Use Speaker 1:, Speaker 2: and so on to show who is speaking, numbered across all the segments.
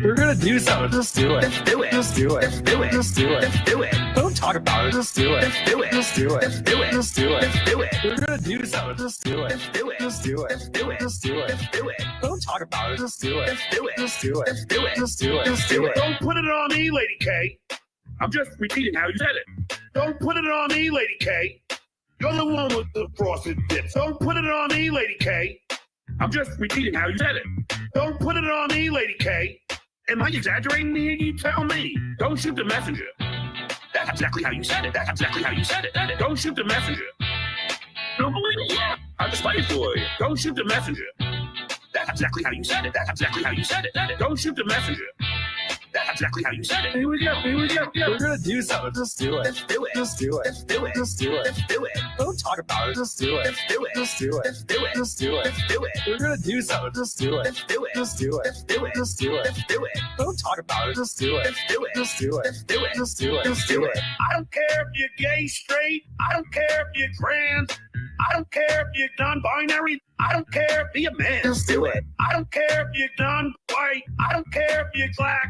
Speaker 1: We're gonna do something. Just do it. Just do it. Just do it. Just do it. Just do it. Just do it. Don't talk about it. Just do it. Just do it. Just do it. Just do it. Just do it. Just do it. We're gonna do something. Just do it. Just do it. Just do it. Just do it. Just do it. Just do it. Don't talk about it. Just do it. Just do it. Just do it. Just do it. Just do it. Just do it.
Speaker 2: Don't put it on me, Lady K. I'm just repeating how you said it. Don't put it on me, Lady K. You're the one with the frosted tips. Don't put it on me, Lady K. I'm just repeating how you said it. Don't put it on me, Lady K. Am I exaggerating here? You tell me. Don't shoot the messenger. That's exactly how you said it. That's exactly how you said it. Don't shoot the messenger. Don't believe it? Yeah. I'll just fight for you. Don't shoot the messenger. That's exactly how you said it. That's exactly how you said it. Don't shoot the messenger. That's exactly how you said it.
Speaker 1: Here we go. Here we go. We're gonna do something. Just do it. Just do it. Just do it. Just do it. Just do it. Just do it. Don't talk about it. Just do it. Just do it. Just do it. Just do it. Just do it. Just do it. We're gonna do something. Just do it. Just do it. Just do it. Just do it. Just do it. Just do it. Don't talk about it. Just do it. Just do it. Just do it. Just do it. Just do it. Just do it.
Speaker 2: I don't care if you're gay, straight. I don't care if you're trans. I don't care if you're non-binary. I don't care if you're a man.
Speaker 1: Just do it.
Speaker 2: I don't care if you're non-white. I don't care if you're black.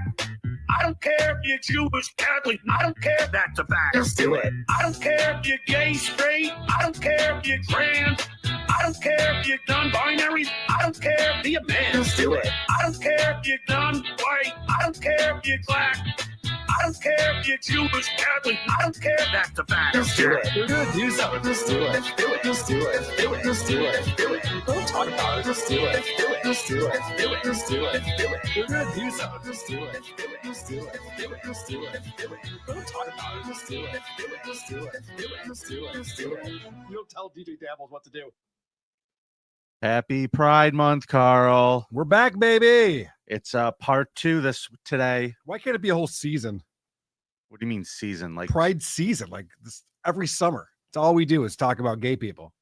Speaker 2: I don't care if you're Jewish, Catholic. I don't care. That's a fact.
Speaker 1: Just do it.
Speaker 2: I don't care if you're gay, straight. I don't care if you're trans. I don't care if you're non-binary. I don't care if you're a man.
Speaker 1: Just do it.
Speaker 2: I don't care if you're non-white. I don't care if you're black. I don't care if you're Jewish, Catholic. I don't care. That's a fact.
Speaker 1: Just do it. We're gonna do something. Just do it. Just do it. Just do it. Just do it. Just do it. Just do it. Don't talk about it. Just do it. Just do it. Just do it. Just do it. Just do it. Just do it. We're gonna do something. Just do it. Just do it. Just do it. Just do it. Just do it. Just do it. Don't talk about it. Just do it. Just do it. Just do it. Just do it. Just do it. Just do it.
Speaker 3: You don't tell DJ Dabbles what to do.
Speaker 4: Happy Pride Month, Carl.
Speaker 3: We're back, baby.
Speaker 4: It's part 2 today.
Speaker 3: Why can't it be a whole season?
Speaker 4: What do you mean season? Like
Speaker 3: Pride season, like this every summer. It's all we do is talk about gay people.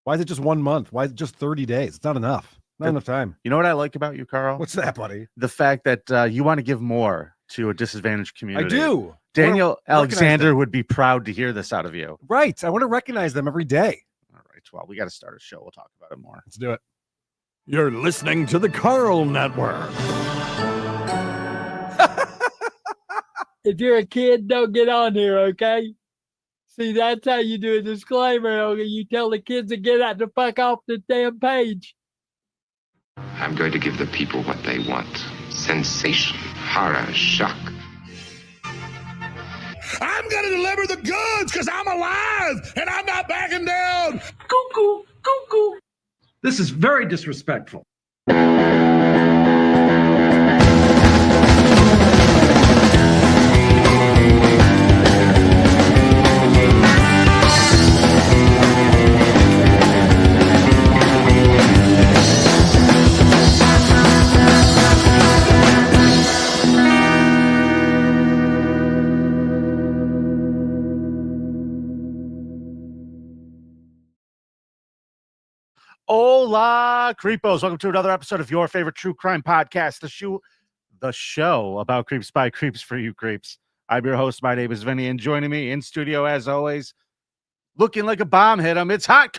Speaker 3: Why is it just 1 month? Why is it just 30 days? It's not enough. Not enough time.
Speaker 4: You know what I like about you, Carl?
Speaker 3: What's that, buddy?
Speaker 4: The fact that you want to give more to a disadvantaged community.
Speaker 3: I do.
Speaker 4: Daniel Alexander would be proud to hear this out of you.
Speaker 3: Right. I want to recognize them every day.
Speaker 4: All right. Well, we got to start a show. We'll talk about it more.
Speaker 3: Let's do it.
Speaker 5: You're listening to the Carl Network.
Speaker 6: If you're a kid, don't get on here, okay? See, that's how you do a disclaimer. Okay? You tell the kids to get out the fuck off the damn page.
Speaker 7: I'm going to give the people what they want. Sensation, horror, shock.
Speaker 2: I'm going to deliver the goods because I'm alive and I'm not backing down.
Speaker 6: Cuckoo, cuckoo.
Speaker 5: This is very disrespectful.
Speaker 4: Hola, creepos. Welcome to another episode of your favorite true crime podcast, the show about creeps by creeps for you creeps. I'm your host. My name is Vinnie, and joining me in studio, as always, looking like a bomb hit him, it's Hot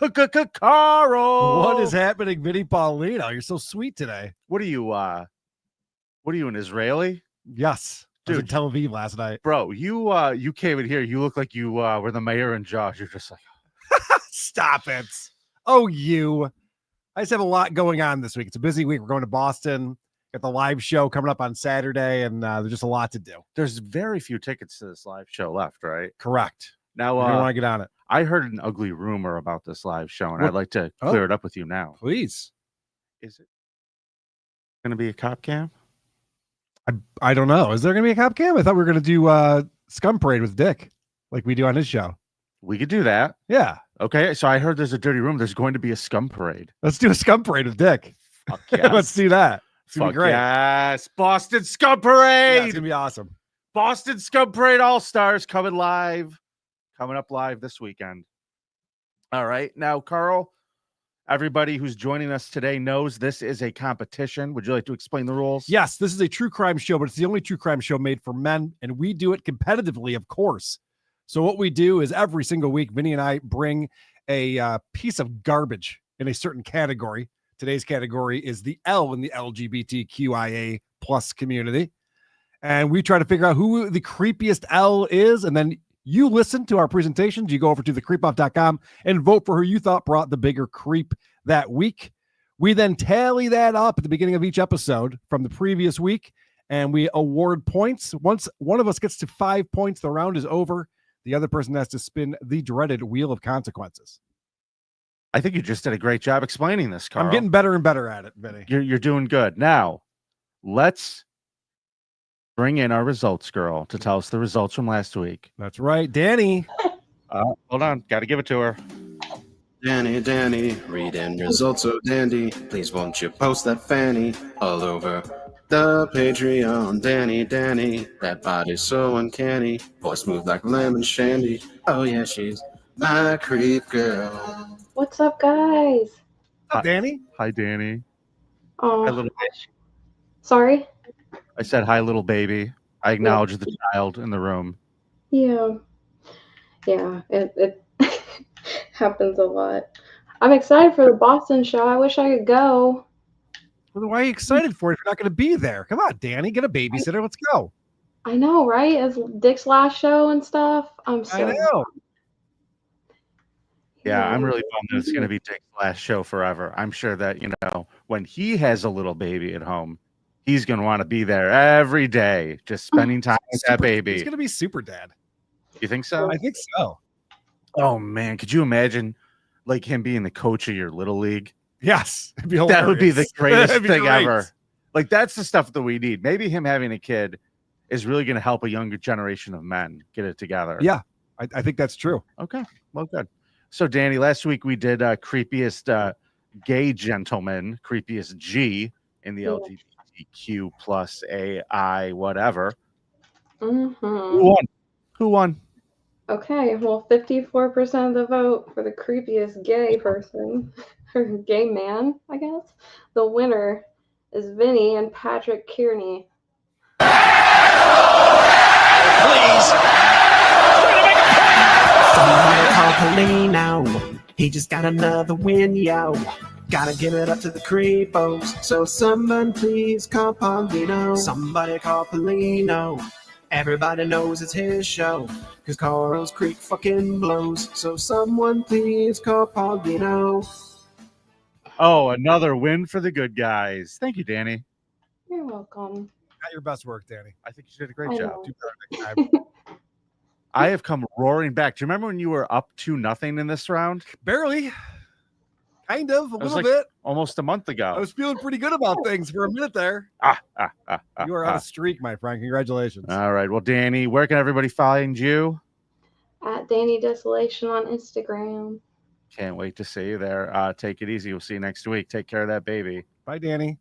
Speaker 4: Carl.
Speaker 3: What is happening, Vinnie Paulino? You're so sweet today.
Speaker 4: What are you, an Israeli?
Speaker 3: Yes. Dude, I was in
Speaker 4: Dude.
Speaker 3: Tel Aviv last night.
Speaker 4: Bro, you came in here, you look like you were the mayor in Jaws. You're just like,
Speaker 3: Stop it. Oh, you. I just have a lot going on this week. It's a busy week. We're going to Boston. Got the live show coming up on Saturday, and there's just a lot to do.
Speaker 4: there's very few tickets to this live show left, right?
Speaker 3: Correct.
Speaker 4: Now,
Speaker 3: I want to get on it.
Speaker 4: I heard an ugly rumor about this live show, and
Speaker 3: What?
Speaker 4: I'd like to clear it up with you now.
Speaker 3: Please.
Speaker 4: Is it going to be a cop cam?
Speaker 3: I don't know. Is there going to be a cop cam? I thought we were going to do Scum Parade with Dick, like we do on his show.
Speaker 4: We could do that.
Speaker 3: Yeah.
Speaker 4: Okay, so I heard there's a dirty room. There's going to be a scum parade.
Speaker 3: Let's do a Scum Parade with Dick.
Speaker 4: Fuck yes.
Speaker 3: Let's do that. It's going to
Speaker 4: Fuck
Speaker 3: be great.
Speaker 4: yes. Boston Scum
Speaker 3: Yeah,
Speaker 4: Parade.
Speaker 3: it's going to be awesome.
Speaker 4: Boston Scum Parade All-Stars coming up live this weekend. All right. Now, Carl, everybody who's joining us today knows this is a competition. Would you like to explain the rules?
Speaker 3: Yes, this is a true crime show, but it's the only true crime show made for men, and we do it competitively, of course. So what we do is every single week, Vinny and I bring a piece of garbage in a certain category Today's category is the L in the LGBTQIA plus community. And we try to figure out who the creepiest L is. And then you listen to our presentations. You go over to thecreepoff.com and vote for who you thought brought the bigger creep that week. We then tally that up at the beginning of each episode from the previous week, and we award points. Once one of us gets to 5 points, the round is over. The other person has to spin the dreaded wheel of consequences.
Speaker 4: I think you just did a great job explaining this, Carl.
Speaker 3: I'm getting better and better at it, Vinny.
Speaker 4: You're doing good. Now, let's bring in our results girl to tell us the results from last week.
Speaker 3: That's right. Danny.
Speaker 4: Hold on. Got to give it to her.
Speaker 8: Danny, reading results so dandy. Please won't you post that fanny all over the Patreon. Danny, that body's so uncanny. Voice smooth like lemon shandy. Oh yeah, she's my creep girl.
Speaker 9: What's up, guys?
Speaker 3: What's up, Danny?
Speaker 4: Hi, Danny.
Speaker 9: Oh,
Speaker 4: Hi, little.
Speaker 9: sorry.
Speaker 4: I said hi, little baby. I acknowledge the child in the room.
Speaker 9: Yeah, it happens a lot. I'm excited for the Boston show. I wish I could go.
Speaker 3: Well, why are you excited for it if you're not going to be there? Come on, Danny, get a babysitter. Let's go.
Speaker 9: I know, right? It's Dick's last show and stuff.
Speaker 3: I know.
Speaker 4: Yeah, I'm really bummed that it's going to be Dick's last show forever. I'm sure that, when he has a little baby at home, he's going to want to be there every day, just spending time with that baby.
Speaker 3: He's going to be super dad.
Speaker 4: You think so?
Speaker 3: I think so.
Speaker 4: Oh, man. Could you imagine like him being the coach of your little league?
Speaker 3: Yes.
Speaker 4: That would be the greatest thing ever. Like, that's the stuff that we need. Maybe him having a kid is really going to help a younger generation of men get it together.
Speaker 3: Yeah, I think that's true.
Speaker 4: Okay. Well, good. So, Danny, last week we did creepiest gay gentleman, creepiest G in the LGBTQ plus AI, whatever.
Speaker 9: Mm-hmm.
Speaker 4: Who won?
Speaker 9: Okay, well, 54% of the vote for the creepiest gay person, or gay man, I guess. The winner is Vinnie and Patrick Kearney.
Speaker 10: Somebody call Polino. He just got another win, yo. Gotta give it up to the creepos. So someone please call Paulino. Somebody call Polino. Everybody knows it's his show. Cause Carl's creep fucking blows. So someone please call Paulino.
Speaker 4: Oh, another win for the good guys. Thank you, Danny.
Speaker 9: You're welcome.
Speaker 3: Not your best work, Danny.
Speaker 4: I think you did a great
Speaker 9: I
Speaker 4: job.
Speaker 9: know.
Speaker 3: Do better next time.
Speaker 4: I have come roaring back. Do you remember when you were up 2-0 in this round?
Speaker 3: Barely. Kind of. A little
Speaker 4: like
Speaker 3: bit.
Speaker 4: Almost a month ago.
Speaker 3: I was feeling pretty good about things for a minute there. You are on a streak, my friend. Congratulations.
Speaker 4: All right. Well, Danny, where can everybody find you?
Speaker 9: At Danny Desolation on Instagram.
Speaker 4: Can't wait to see you there. Take it easy. We'll see you next week. Take care of that baby.
Speaker 3: Bye, Danny.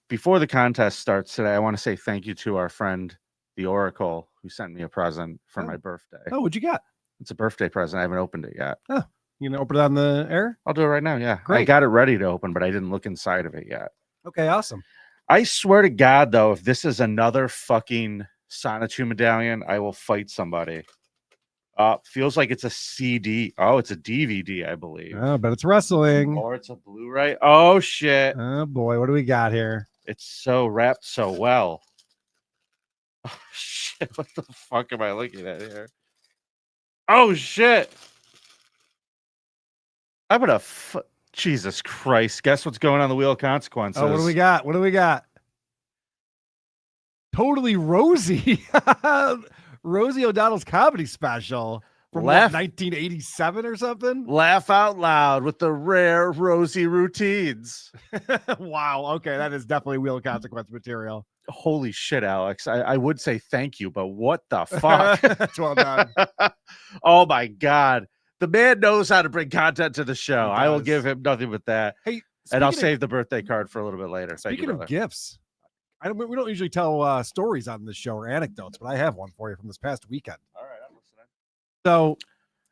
Speaker 4: Before the contest starts today, I want to say thank you to our friend, the Oracle, who sent me a present for my birthday.
Speaker 3: Oh, what'd you got?
Speaker 4: It's a birthday present. I haven't opened it yet.
Speaker 3: Oh, you gonna open it on the air?
Speaker 4: I'll do it right now. Yeah.
Speaker 3: Great.
Speaker 4: I got it ready to open, but I didn't look inside of it yet.
Speaker 3: Okay, awesome.
Speaker 4: I swear to God, though, if this is another fucking Sonichu medallion, I will fight somebody. Feels like it's a CD. Oh, it's a DVD, I believe.
Speaker 3: Oh, but it's wrestling.
Speaker 4: Or it's a Blu-ray. Oh, shit.
Speaker 3: Oh, boy. What do we got here?
Speaker 4: It's so wrapped so well. Oh, shit. What the fuck am I looking at here? Oh, shit. I'm going to... Jesus Christ. Guess what's going on the Wheel of Consequences?
Speaker 3: Oh, what do we got? What do we got? Totally Rosie. Rosie O'Donnell's comedy special from 1987 or something.
Speaker 4: Laugh out loud with the rare Rosie routines.
Speaker 3: Wow. Okay. That is definitely Wheel of Consequence material.
Speaker 4: Holy shit, Alex. I would say thank you, but what the fuck?
Speaker 3: That's well done.
Speaker 4: Oh my God. The man knows how to bring content to the show. I will give him nothing but that.
Speaker 3: Hey,
Speaker 4: and I'll save the birthday card for a little bit later.
Speaker 3: Speaking of gifts, we don't usually tell stories on this show or anecdotes, but I have one for you from this past weekend.
Speaker 4: All right, I'm listening.
Speaker 3: So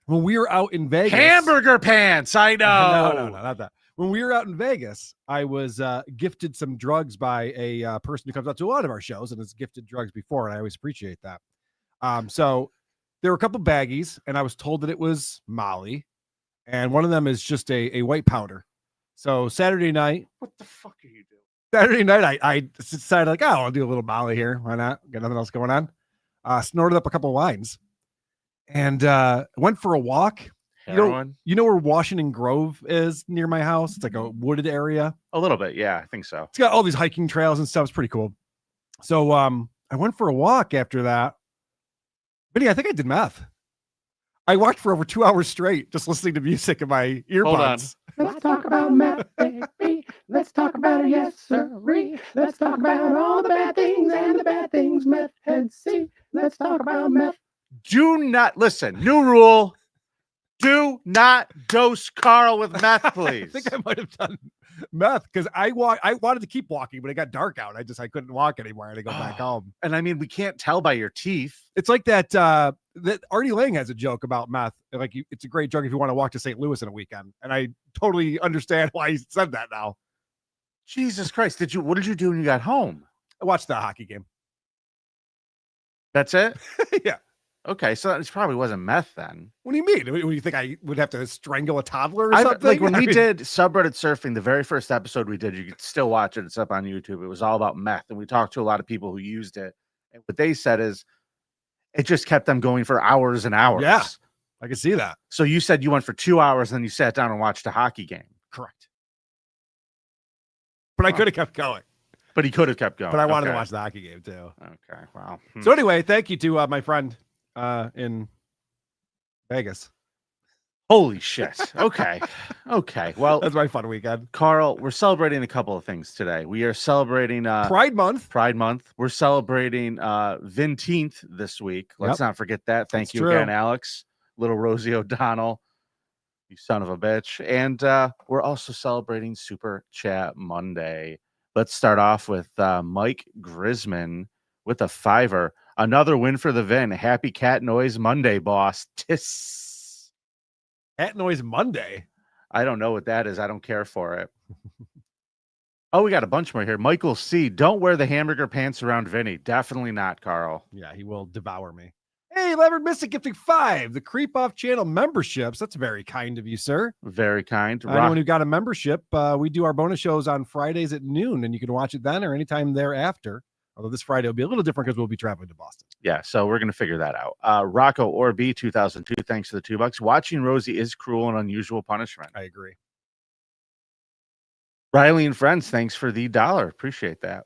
Speaker 3: when we were out in Vegas,
Speaker 4: hamburger pants. I know.
Speaker 3: No, not that. When we were out in Vegas, I was gifted some drugs by a person who comes out to a lot of our shows and has gifted drugs before, and I always appreciate that. So there were a couple baggies, and I was told that it was Molly, and one of them is just a white powder. So Saturday night,
Speaker 4: What the fuck are you doing?
Speaker 3: Saturday night, I decided like, oh, I'll do a little Molly here. Why not? Got nothing else going on. Snorted up a couple wines and went for a walk.
Speaker 4: Heroin?
Speaker 3: You know where Washington Grove is near my house? It's like a wooded area.
Speaker 4: A little bit, yeah, I think so.
Speaker 3: It's got all these hiking trails and stuff. It's pretty cool. So I went for a walk after that. Vinny, I think I did meth. I walked for over 2 hours straight, just listening to music in my earbuds.
Speaker 1: Let's talk about meth, baby. Let's talk about it, yes, sirree. Let's talk about all the bad things and the bad things meth heads see. Let's talk about meth.
Speaker 4: Do not listen. New rule. Do not dose Carl with meth, please.
Speaker 3: I think I might have done meth because I wanted to keep walking, but it got dark out. I couldn't walk anymore. I had to go back home.
Speaker 4: And I mean, we can't tell by your teeth.
Speaker 3: It's like that Artie Lang has a joke about meth. Like it's a great joke if you want to walk to St. Louis in a weekend. And I totally understand why he said that now.
Speaker 4: Jesus Christ. What did you do when you got home?
Speaker 3: I watched the hockey game.
Speaker 4: That's it?
Speaker 3: Yeah.
Speaker 4: Okay, so it probably wasn't meth then.
Speaker 3: What do you mean? When you think I would have to strangle a toddler or something?
Speaker 4: Like when we did subreddit surfing, the very first episode we did, you can still watch it. It's up on YouTube. It was all about meth. And we talked to a lot of people who used it. And what they said is it just kept them going for hours and hours.
Speaker 3: Yeah, I can see that.
Speaker 4: So you said you went for 2 hours and then you sat down and watched a hockey game.
Speaker 3: Correct. But I could have kept going.
Speaker 4: But he could have kept going.
Speaker 3: But I wanted to watch the hockey game too.
Speaker 4: Okay, wow.
Speaker 3: So anyway, thank you to my friend in Vegas.
Speaker 4: Holy shit. Okay. Okay. Well,
Speaker 3: that's my fun weekend.
Speaker 4: Carl, we're celebrating a couple of things today. We are celebrating
Speaker 3: Pride Month.
Speaker 4: We're celebrating Vinteenth this week. Let's not forget that. Thank you again, Alex. Little Rosie O'Donnell. You son of a bitch. And we're also celebrating Super Chat Monday. Let's start off with Mike Grisman with a $5. Another win for the Vin. Happy Cat Noise Monday, boss. Tiss.
Speaker 3: Cat Noise Monday?
Speaker 4: I don't know what that is. I don't care for it. Oh, we got a bunch more here. Michael C. Don't wear the hamburger pants around Vinny. Definitely not, Carl.
Speaker 3: Yeah, he will devour me. Hey, Levered Mystic gifting 5. The Creep Off channel memberships. That's very kind of you, sir.
Speaker 4: Very kind.
Speaker 3: Anyone who got a membership, we do our bonus shows on Fridays at noon, and you can watch it then or anytime thereafter. Although this Friday will be a little different because we'll be traveling to Boston.
Speaker 4: Yeah, so we're going to figure that out. Rocco Orb 2002, thanks for the $2. Watching Rosie is cruel and unusual punishment.
Speaker 3: I agree.
Speaker 4: Riley and friends, thanks for the $1. Appreciate that.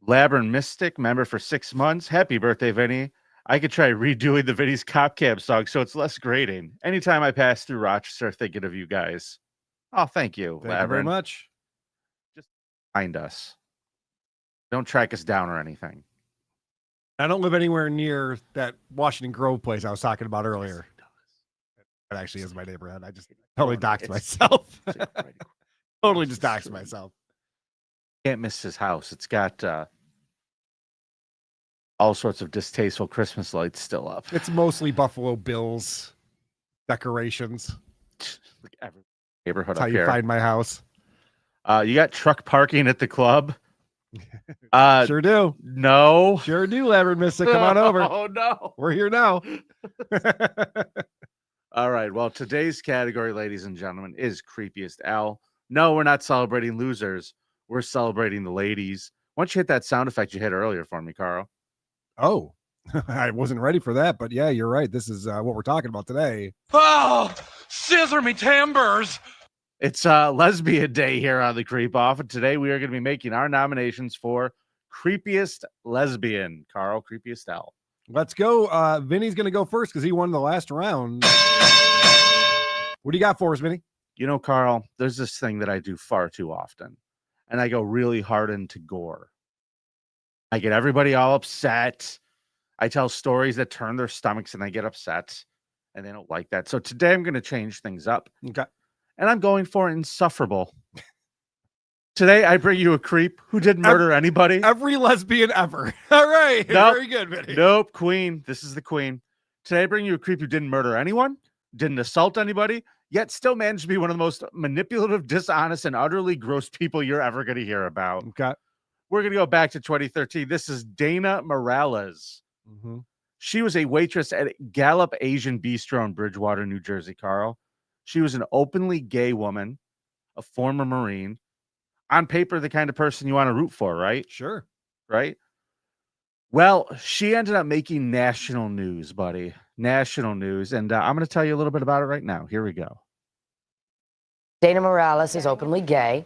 Speaker 4: Labyrinth Mystic, member for 6 months. Happy birthday, Vinny. I could try redoing the Vinny's Cop Cab song so it's less grating. Anytime I pass through Rochester, thinking of you guys. Oh, thank you,
Speaker 3: Thank you very much.
Speaker 4: Just find us. Don't track us down or anything.
Speaker 3: I don't live anywhere near that Washington Grove place I was talking about earlier. It actually is my neighborhood. I just totally doxed myself. Totally just doxed myself.
Speaker 4: Can't miss his house. It's got all sorts of distasteful Christmas lights still up.
Speaker 3: It's mostly Buffalo Bills decorations.
Speaker 4: Like every neighborhood
Speaker 3: That's
Speaker 4: up
Speaker 3: how you
Speaker 4: here.
Speaker 3: find my house.
Speaker 4: You got truck parking at the club.
Speaker 3: Sure do.
Speaker 4: No.
Speaker 3: Sure do, Labyrinth Mystic. Come on over.
Speaker 4: Oh, no.
Speaker 3: We're here now.
Speaker 4: All right. Well, today's category, ladies and gentlemen, is Creepiest L. No, we're not celebrating losers. We're celebrating the ladies. Why don't you hit that sound effect you hit earlier for me, Carl?
Speaker 3: Oh, I wasn't ready for that. But yeah, you're right. This is what we're talking about today.
Speaker 11: Oh, scissor me timbers.
Speaker 4: It's Lesbian Day here on the Creep Off, and today we are going to be making our nominations for Creepiest Lesbian. Carl, Creepiest L.
Speaker 3: Let's go. Vinny's going to go first because he won the last round. What do you got for us, Vinny?
Speaker 4: You know, Carl, there's this thing that I do far too often, and I go really hard into gore. I get everybody all upset. I tell stories that turn their stomachs, and they get upset, and they don't like that. So today I'm going to change things up.
Speaker 3: Okay.
Speaker 4: And I'm going for insufferable. Today, I bring you a creep who didn't murder anybody.
Speaker 3: Every lesbian ever. All right.
Speaker 4: Nope.
Speaker 3: Very good, Vinny.
Speaker 4: Nope. Queen. This is the queen. Today, I bring you a creep who didn't murder anyone, didn't assault anybody, yet still managed to be one of the most manipulative, dishonest, and utterly gross people you're ever going to hear about.
Speaker 3: Okay.
Speaker 4: We're going to go back to 2013. This is Dana Morales.
Speaker 3: Mm-hmm.
Speaker 4: She was a waitress at Gallup Asian Bistro in Bridgewater, New Jersey, Carl. She was an openly gay woman. a former Marine, on paper, the kind of person you want to root for, right?
Speaker 3: Sure.
Speaker 4: Right? Well, she ended up making national news, buddy. National news. And I'm going to tell you a little bit about it right now. Here we go.
Speaker 12: Dana Morales is openly gay.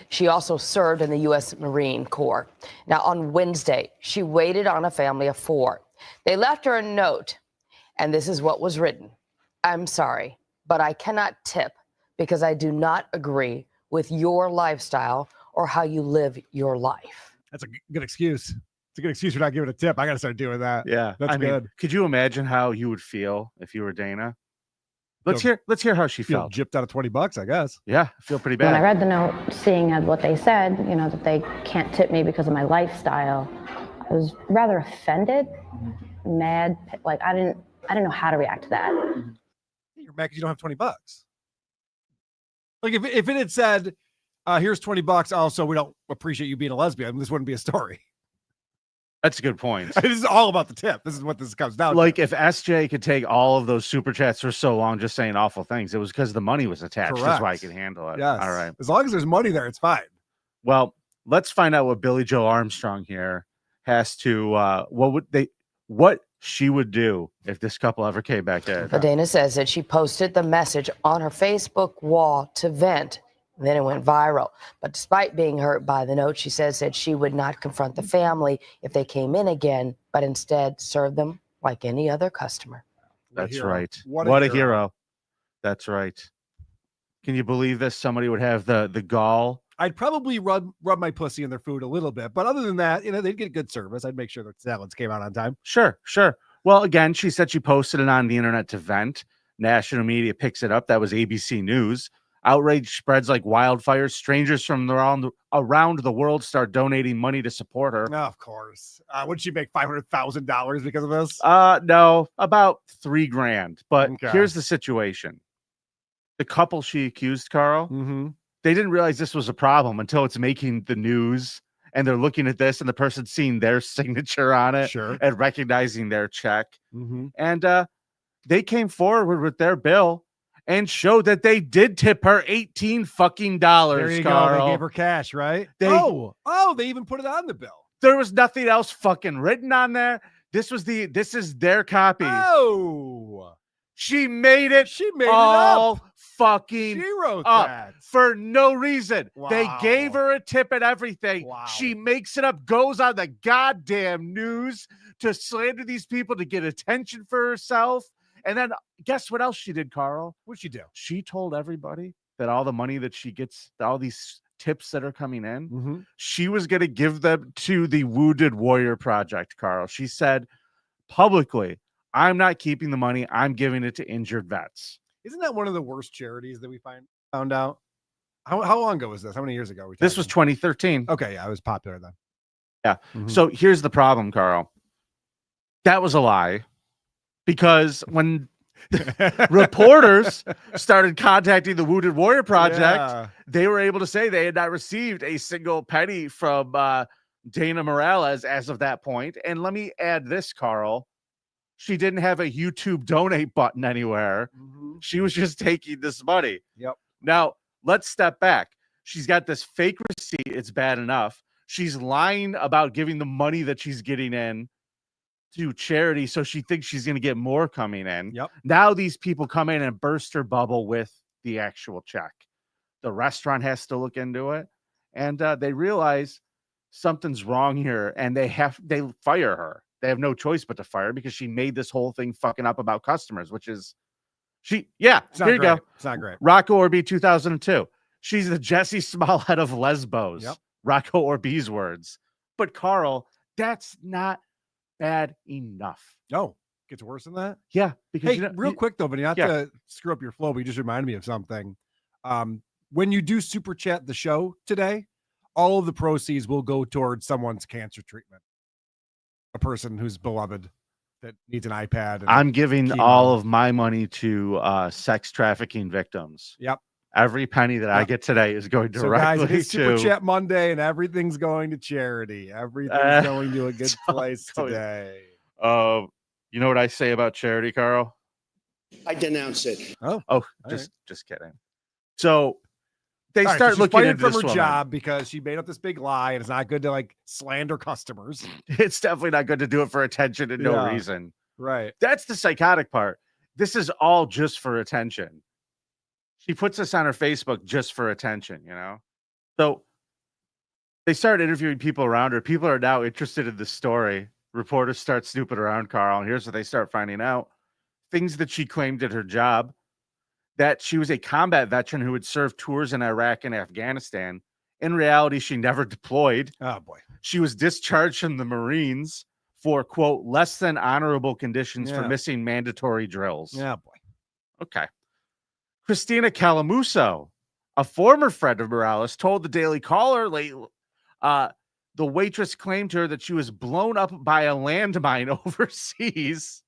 Speaker 12: She also served in the U.S. Marine Corps. Now, on Wednesday, she waited on a family of 4. They left her a note, and this is what was written. I'm sorry, but I cannot tip because I do not agree with your lifestyle or how you live your life.
Speaker 3: That's a good excuse. It's a good excuse for not giving a tip. I got to start doing that.
Speaker 4: Yeah.
Speaker 3: That's good.
Speaker 4: Mean, could you imagine how you would feel if you were Dana? Let's hear how she felt.
Speaker 3: Gypped out of $20, I guess.
Speaker 4: Yeah, I feel pretty bad.
Speaker 13: When I read the note, seeing what they said, that they can't tip me because of my lifestyle, I was rather offended, mad. Like I didn't know how to react to that.
Speaker 3: You're mad because you don't have $20. Like if it had said, here's $20, also we don't appreciate you being a lesbian, this wouldn't be a story.
Speaker 4: That's a good point.
Speaker 3: This is all about the tip. This is what this comes down to.
Speaker 4: Like if SJ could take all of those super chats for so long just saying awful things, it was because the money was attached.
Speaker 3: Correct.
Speaker 4: That's why he could handle it.
Speaker 3: Yes.
Speaker 4: All right.
Speaker 3: As long as there's money there, it's fine.
Speaker 4: Well, let's find out what Billy Joe Armstrong here has to what she would do if this couple ever came back in.
Speaker 12: But Dana says that she posted the message on her Facebook wall to vent. Then it went viral. But despite being hurt by the note, she says that she would not confront the family if they came in again, but instead serve them like any other customer.
Speaker 4: That's right. What a hero. That's right. Can you believe this? Somebody would have the gall.
Speaker 3: I'd probably rub my pussy in their food a little bit. But other than that, they'd get good service. I'd make sure the salads came out on time.
Speaker 4: Sure. Well, again, she said she posted it on the internet to vent. National media picks it up. That was ABC News. Outrage spreads like wildfire. Strangers from around the world start donating money to support her.
Speaker 3: Oh, of course. Would she make $500,000 because of this?
Speaker 4: No, about $3,000. But
Speaker 3: Okay.
Speaker 4: Here's the situation. The couple she accused, Carl, they didn't realize this was a problem until it's making the news and they're looking at this and the person seeing their signature on it and recognizing their check. And they came forward with their bill and showed that they did tip her $18 fucking dollars.
Speaker 3: There you
Speaker 4: Carl.
Speaker 3: go. They gave her cash, right? They even put it on the bill.
Speaker 4: There was nothing else fucking written on there. This is their copy.
Speaker 3: Oh,
Speaker 4: she made it.
Speaker 3: She made
Speaker 4: all
Speaker 3: it up.
Speaker 4: Fucking
Speaker 3: She wrote
Speaker 4: up
Speaker 3: that
Speaker 4: for no reason.
Speaker 3: Wow.
Speaker 4: They gave her a tip and everything.
Speaker 3: Wow.
Speaker 4: She makes it up, goes on the goddamn news to slander these people to get attention for herself. And then guess what else she did, Carl?
Speaker 3: What'd she do?
Speaker 4: She told everybody that all the money that she gets, all these tips that are coming in, she was going to give them to the Wounded Warrior Project, Carl. She said publicly, I'm not keeping the money. I'm giving it to injured vets.
Speaker 3: Isn't that one of the worst charities that we found out? How long ago was this? How many years ago?
Speaker 4: This was 2013.
Speaker 3: Okay, yeah, it was popular then.
Speaker 4: Yeah. So here's the problem, Carl. That was a lie. Because when reporters started contacting the Wounded Warrior Project, they were able to say they had not received a single penny from Dana Morales as of that point. And let me add this, Carl. She didn't have a YouTube donate button anywhere. She was just taking this money.
Speaker 3: Yep.
Speaker 4: Now, let's step back. She's got this fake receipt. It's bad enough. She's lying about giving the money that she's getting in to charity, so she thinks she's going to get more coming in.
Speaker 3: Yep.
Speaker 4: Now these people come in and burst her bubble with the actual check. The restaurant has to look into it, and they realize something's wrong here, and they fire her. They have no choice but to fire because she made this whole thing fucking up about customers, which is here you go.
Speaker 3: It's not great.
Speaker 4: Rocco Orbi 2002. She's the Jesse Smollett of Lesbos.
Speaker 3: Yep.
Speaker 4: Rocco Orbi's words. But Carl, that's not bad enough.
Speaker 3: No, gets worse than that.
Speaker 4: Yeah, because
Speaker 3: hey, real quick though, Vinnie, not to screw up your flow, but you just reminded me of something. When you do super chat the show today, all of the proceeds will go towards someone's cancer treatment. A person who's beloved that needs an iPad. And
Speaker 4: I'm giving
Speaker 3: chemo.
Speaker 4: all of my money to sex trafficking victims.
Speaker 3: Yep.
Speaker 4: Every penny that I get today is going directly
Speaker 3: so guys, it's Super
Speaker 4: to
Speaker 3: Chat Monday, and everything's going to charity. Everything's going to a good place today.
Speaker 4: You know what I say about charity, Carl?
Speaker 14: I denounce it.
Speaker 3: Oh,
Speaker 4: just kidding. So they
Speaker 3: All right,
Speaker 4: start
Speaker 3: so she's
Speaker 4: looking
Speaker 3: fired
Speaker 4: into
Speaker 3: from
Speaker 4: this
Speaker 3: her
Speaker 4: woman.
Speaker 3: job because she made up this big lie, and it's not good to like slander customers.
Speaker 4: It's definitely not good to do it for attention and no
Speaker 3: Yeah.
Speaker 4: reason.
Speaker 3: Right.
Speaker 4: That's the psychotic part. This is all just for attention. She puts this on her Facebook just for attention, you know? So they start interviewing people around her. People are now interested in the story. Reporters start snooping around, Carl, and here's what they start finding out. Things that she claimed at her job, that she was a combat veteran who had served tours in Iraq and Afghanistan. In reality, she never deployed.
Speaker 3: Oh, boy.
Speaker 4: She was discharged from the Marines for, quote, less than honorable conditions for
Speaker 3: Yeah.
Speaker 4: missing mandatory drills.
Speaker 3: Yeah, boy.
Speaker 4: Okay. Christina Calamuso, a former friend of Morales, told the Daily Caller the waitress claimed to her that she was blown up by a landmine overseas,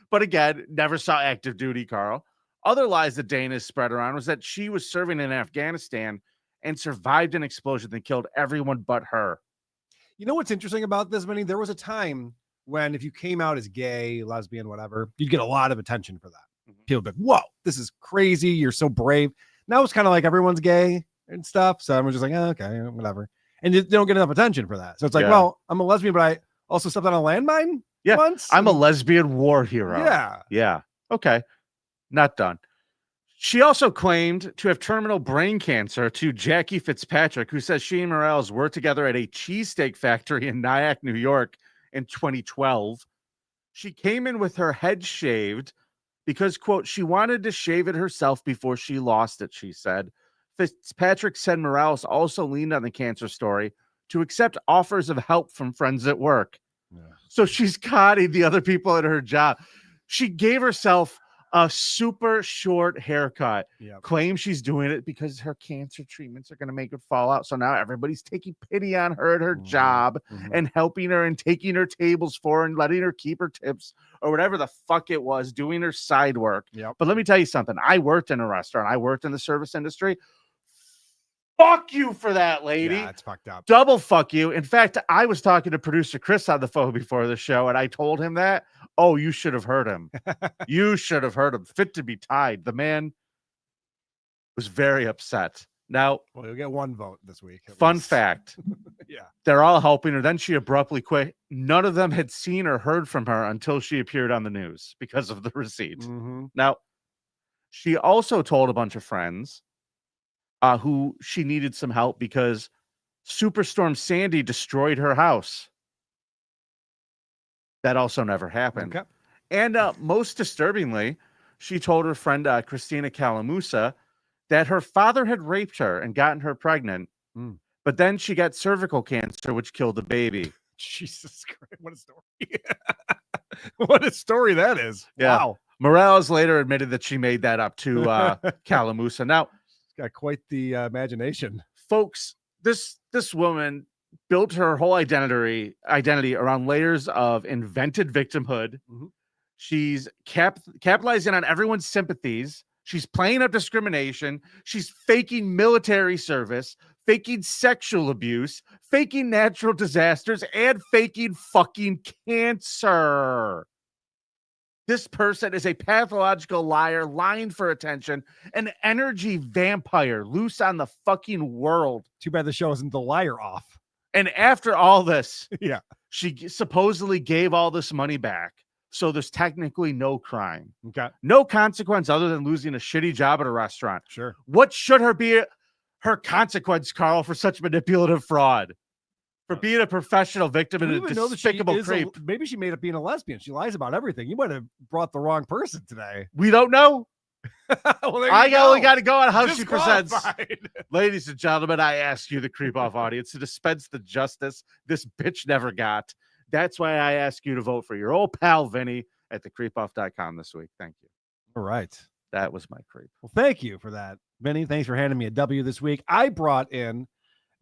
Speaker 4: but again, never saw active duty, Carl. Other lies that Dana spread around was that she was serving in Afghanistan and survived an explosion that killed everyone but her.
Speaker 3: You know what's interesting about this, Vinny? There was a time when if you came out as gay, lesbian, whatever, you'd get a lot of attention for that. People would be like, whoa, this is crazy. You're so brave. Now it's kind of like everyone's gay and stuff. So everyone's just like, oh, okay, whatever. And they don't get enough attention for that. So it's like,
Speaker 4: Yeah.
Speaker 3: well, I'm a lesbian, but I also stepped on a landmine once.
Speaker 4: I'm a lesbian war hero.
Speaker 3: Yeah.
Speaker 4: Yeah. Okay. Not done. She also claimed to have terminal brain cancer to Jackie Fitzpatrick, who says she and Morales worked together at a cheesesteak factory in Nyack, New York in 2012. She came in with her head shaved because, quote, she wanted to shave it herself before she lost it, she said. Fitzpatrick said Morales also leaned on the cancer story to accept offers of help from friends at work. Yeah. So she's conning the other people at her job. She gave herself a super short haircut, claims she's doing it because her cancer treatments are going to make her fall out. So now everybody's taking pity on her at her job and helping her and taking her tables for her and letting her keep her tips or whatever the fuck it was, doing her side work. But let me tell you something. I worked in a restaurant. I worked in the service industry. Fuck you for that, lady.
Speaker 3: Yeah, it's fucked up.
Speaker 4: Double fuck you. In fact, I was talking to producer Chris on the phone before the show, and I told him that. Oh, you should have heard him. You should have heard him. Fit to be tied. The man was very upset. Now,
Speaker 3: well, you'll get one vote this week.
Speaker 4: Fun fact.
Speaker 3: Yeah.
Speaker 4: They're all helping her. Then she abruptly quit. None of them had seen or heard from her until she appeared on the news because of the receipt. Now, she also told a bunch of friends who she needed some help because Superstorm Sandy destroyed her house. That also never happened.
Speaker 3: Okay.
Speaker 4: And most disturbingly, she told her friend Christina Calamusa that her father had raped her and gotten her pregnant, but then she got cervical cancer, which killed the baby.
Speaker 3: Jesus Christ, what a story. What a story that is.
Speaker 4: Yeah.
Speaker 3: Wow.
Speaker 4: Morales later admitted that she made that up to Calamusa. Now,
Speaker 3: got quite the imagination.
Speaker 4: Folks, this woman built her whole identity around layers of invented victimhood. She's capitalizing on everyone's sympathies. She's playing up discrimination. She's faking military service, faking sexual abuse, faking natural disasters, and faking fucking cancer. This person is a pathological liar, lying for attention, an energy vampire loose on the fucking world.
Speaker 3: Too bad the show isn't the liar off.
Speaker 4: And after all this,
Speaker 3: yeah,
Speaker 4: she supposedly gave all this money back. So there's technically no crime.
Speaker 3: Okay.
Speaker 4: No consequence other than losing a shitty job at a restaurant.
Speaker 3: Sure.
Speaker 4: What should her consequence, Carl, for such manipulative fraud? For being a professional victim and a despicable creep.
Speaker 3: Maybe she made up being a lesbian. She lies about everything. You might have brought the wrong person today.
Speaker 4: We don't know.
Speaker 3: Well,
Speaker 4: I only got to go on how she presents. Ladies and gentlemen, I ask you, the creep off audience, to dispense the justice this bitch never got. That's why I ask you to vote for your old pal Vinnie at thecreepoff.com this week. Thank you.
Speaker 3: All right.
Speaker 4: That was my creep.
Speaker 3: Well, thank you for that, Vinnie. Thanks for handing me a W this week. I brought in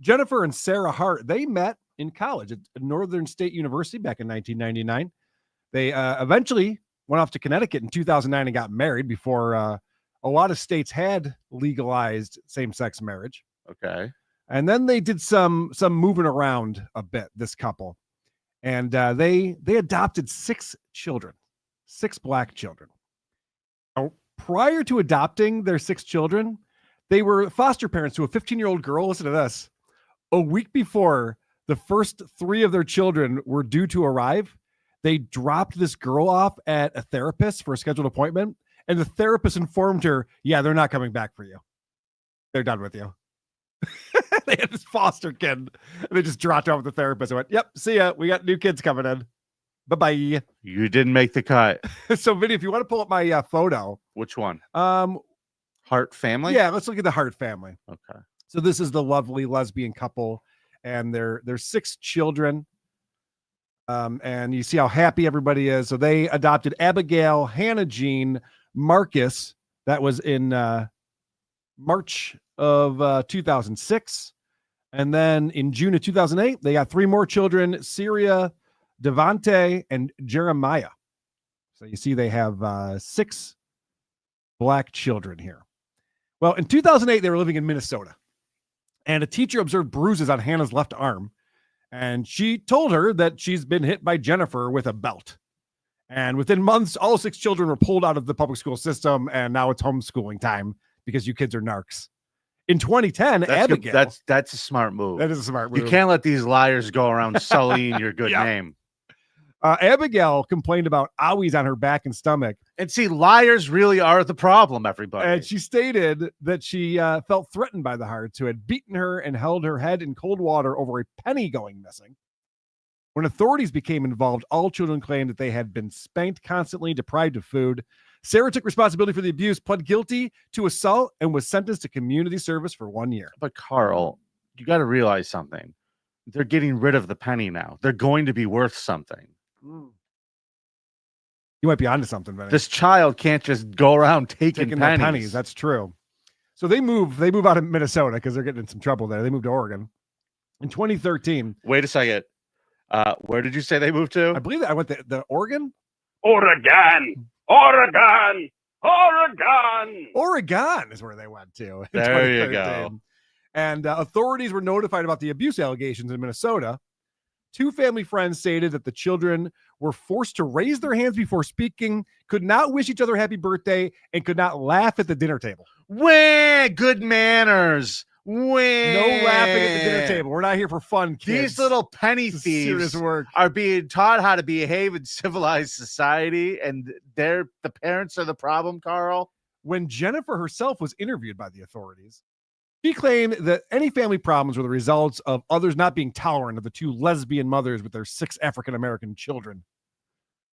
Speaker 3: Jennifer and Sarah Hart. They met in college at Northern State University back in 1999. They eventually went off to Connecticut in 2009 and got married before a lot of states had legalized same-sex marriage.
Speaker 4: Okay.
Speaker 3: And then they did some moving around a bit, this couple. And they adopted 6 children, 6 black children. Now, prior to adopting their 6 children, They were foster parents to a 15-year-old girl. Listen to this. A week before the first 3 of their children were due to arrive, they dropped this girl off at a therapist for a scheduled appointment, and the therapist informed her, yeah, they're not coming back for you. They're done with you. They had this foster kid, and they just dropped her off with the therapist and went, yep, see ya. We got new kids coming in. Bye-bye.
Speaker 4: You didn't make the cut.
Speaker 3: So, Vinny, if you want to pull up my photo.
Speaker 4: Which one?
Speaker 3: Hart
Speaker 4: family?
Speaker 3: Yeah, let's look at the Hart family.
Speaker 4: Okay.
Speaker 3: So this is the lovely lesbian couple and their 6 children. And you see how happy everybody is. So they adopted Abigail, Hannah Jean, Marcus. That was in March of 2006. And then in June of 2008, they got 3 more children, Syria, Devante, and Jeremiah. So you see they have 6 black children here. Well, in 2008, they were living in Minnesota. And a teacher observed bruises on Hannah's left arm. And she told her that she's been hit by Jennifer with a belt. And within months, all 6 children were pulled out of the public school system. And now it's homeschooling time because you kids are narcs. In 2010, Abigail.
Speaker 4: That's a smart move.
Speaker 3: That is a smart move.
Speaker 4: You can't let these liars go around sullying your good name.
Speaker 3: Abigail complained about owies on her back and stomach.
Speaker 4: And see, liars really are the problem, everybody.
Speaker 3: And she stated that she felt threatened by the Harts, who had beaten her and held her head in cold water over a penny going missing. When authorities became involved, all children claimed that they had been spanked constantly, deprived of food. Sarah took responsibility for the abuse, pled guilty to assault, and was sentenced to community service for 1 year.
Speaker 4: But Carl, you got to realize something. They're getting rid of the penny now. They're going to be worth something.
Speaker 3: You might be onto something, Vinny.
Speaker 4: This child can't just go around taking
Speaker 3: their
Speaker 4: pennies.
Speaker 3: pennies. That's true. So they move out of Minnesota because they're getting in some trouble there. They moved to Oregon in 2013.
Speaker 4: Wait a second. Where did you say they moved to?
Speaker 3: I believe that I went to the Oregon.
Speaker 2: Oregon
Speaker 3: is where they went to.
Speaker 4: There you go.
Speaker 3: And authorities were notified about the abuse allegations in Minnesota. 2 family friends stated that the children were forced to raise their hands before speaking, could not wish each other happy birthday, and could not laugh at the dinner table.
Speaker 4: Good manners.
Speaker 3: No laughing at the dinner table. We're not here for fun, kids.
Speaker 4: These little penny thieves are being taught how to behave in civilized society, and the parents are the problem, Carl.
Speaker 3: When Jennifer herself was interviewed by the authorities, she claimed that any family problems were the results of others not being tolerant of the 2 lesbian mothers with their 6 African-American children.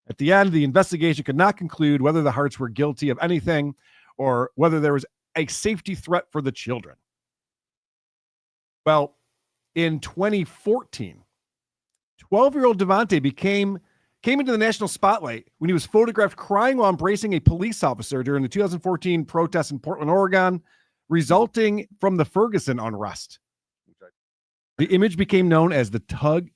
Speaker 3: At the end, the investigation could not conclude whether the Harts were guilty of anything or whether there was a safety threat for the children. Well, in 2014, 12-year-old Devante came into the national spotlight when he was photographed crying while embracing a police officer during the 2014 protests in Portland, Oregon, resulting from the Ferguson unrest. The image became known as the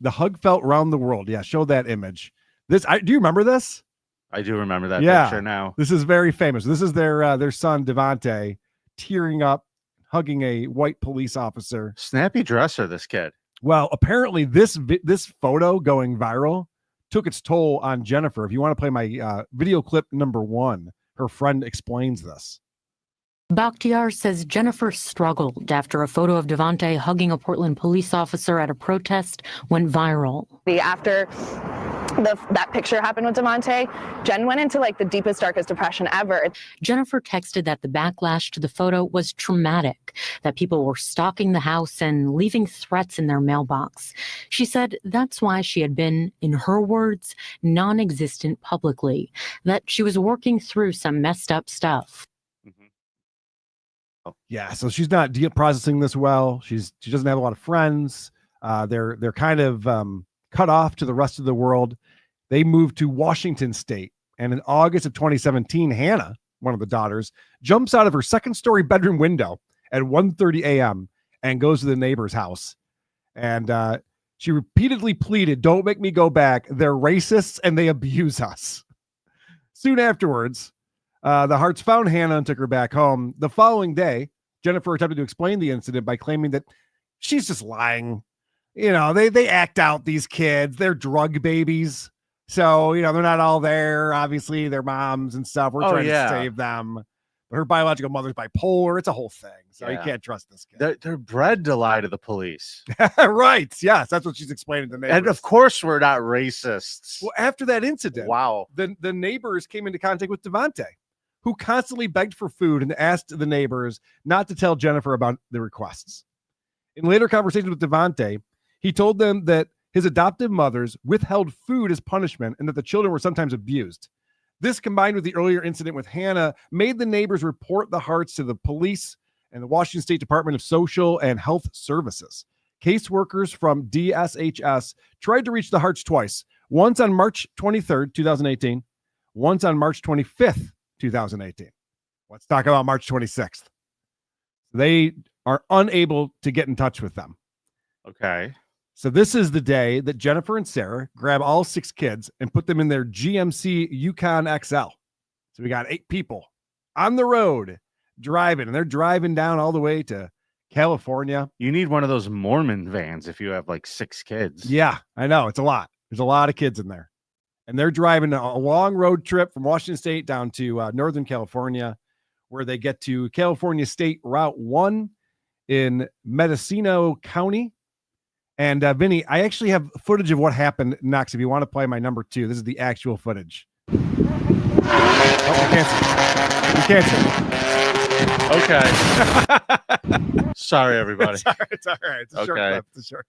Speaker 3: hug felt around the world. Yeah, show that image. Do you remember this?
Speaker 4: I do remember that picture now.
Speaker 3: This is very famous. This is their son Devante tearing up, hugging a white police officer.
Speaker 4: Snappy dresser, this kid.
Speaker 3: Well, apparently this photo going viral took its toll on Jennifer. If you want to play my video clip number 1, her friend explains this.
Speaker 14: Bakhtiar says Jennifer struggled after a photo of Devante hugging a Portland police officer at a protest went viral.
Speaker 15: After that picture happened with Devante, Jen went into the deepest, darkest depression ever.
Speaker 14: Jennifer texted that the backlash to the photo was traumatic, that people were stalking the house and leaving threats in their mailbox. She said that's why she had been, in her words, non-existent publicly, that she was working through some messed up stuff.
Speaker 3: Yeah, so she's not processing this well. She doesn't have a lot of friends. They're kind of cut off to the rest of the world. They moved to Washington State, and in August of 2017, Hannah, one of the daughters, jumps out of her second-story bedroom window at 1:30 a.m. and goes to the neighbor's house. And she repeatedly pleaded, "Don't make me go back. They're racists and they abuse us." Soon afterwards, the Harts found Hannah and took her back home. The following day, Jennifer attempted to explain the incident by claiming that she's just lying. They act out, these kids. They're drug babies. So, they're not all there. Obviously, they're moms and stuff. We're trying to save them. Her biological mother's bipolar. It's a whole thing. So you
Speaker 4: Yeah.
Speaker 3: can't trust this guy.
Speaker 4: They're bred to lie to the police.
Speaker 3: Right. Yes. That's what she's explaining to the neighbors.
Speaker 4: And of course, we're not racists.
Speaker 3: Well, after that incident,
Speaker 4: Wow.
Speaker 3: the neighbors came into contact with Devante, who constantly begged for food and asked the neighbors not to tell Jennifer about the requests. In later conversations with Devante, he told them that his adoptive mothers withheld food as punishment and that the children were sometimes abused. This, combined with the earlier incident with Hannah, made the neighbors report the Harts to the police and the Washington State Department of Social and Health Services. Caseworkers from DSHS tried to reach the Harts twice, once on March 23rd, 2018, once on March 25th, 2018. Let's talk about March 26th. They are unable to get in touch with them.
Speaker 4: Okay.
Speaker 3: So this is the day that Jennifer and Sarah grab all 6 kids and put them in their GMC Yukon XL. So we got 8 people on the road driving, and they're driving down all the way to California.
Speaker 4: You need one of those Mormon vans if you have like 6 kids.
Speaker 3: Yeah, I know. It's a lot. There's a lot of kids in there. And they're driving a long road trip from Washington State down to Northern California, where they get to California State Route 1 in Mendocino County. And Vinny, I actually have footage of what happened next. If you want to play my number 2, this is the actual footage. Oh, you can't see.
Speaker 4: Okay. Sorry, everybody.
Speaker 3: It's all right. It's a short clip. It's a short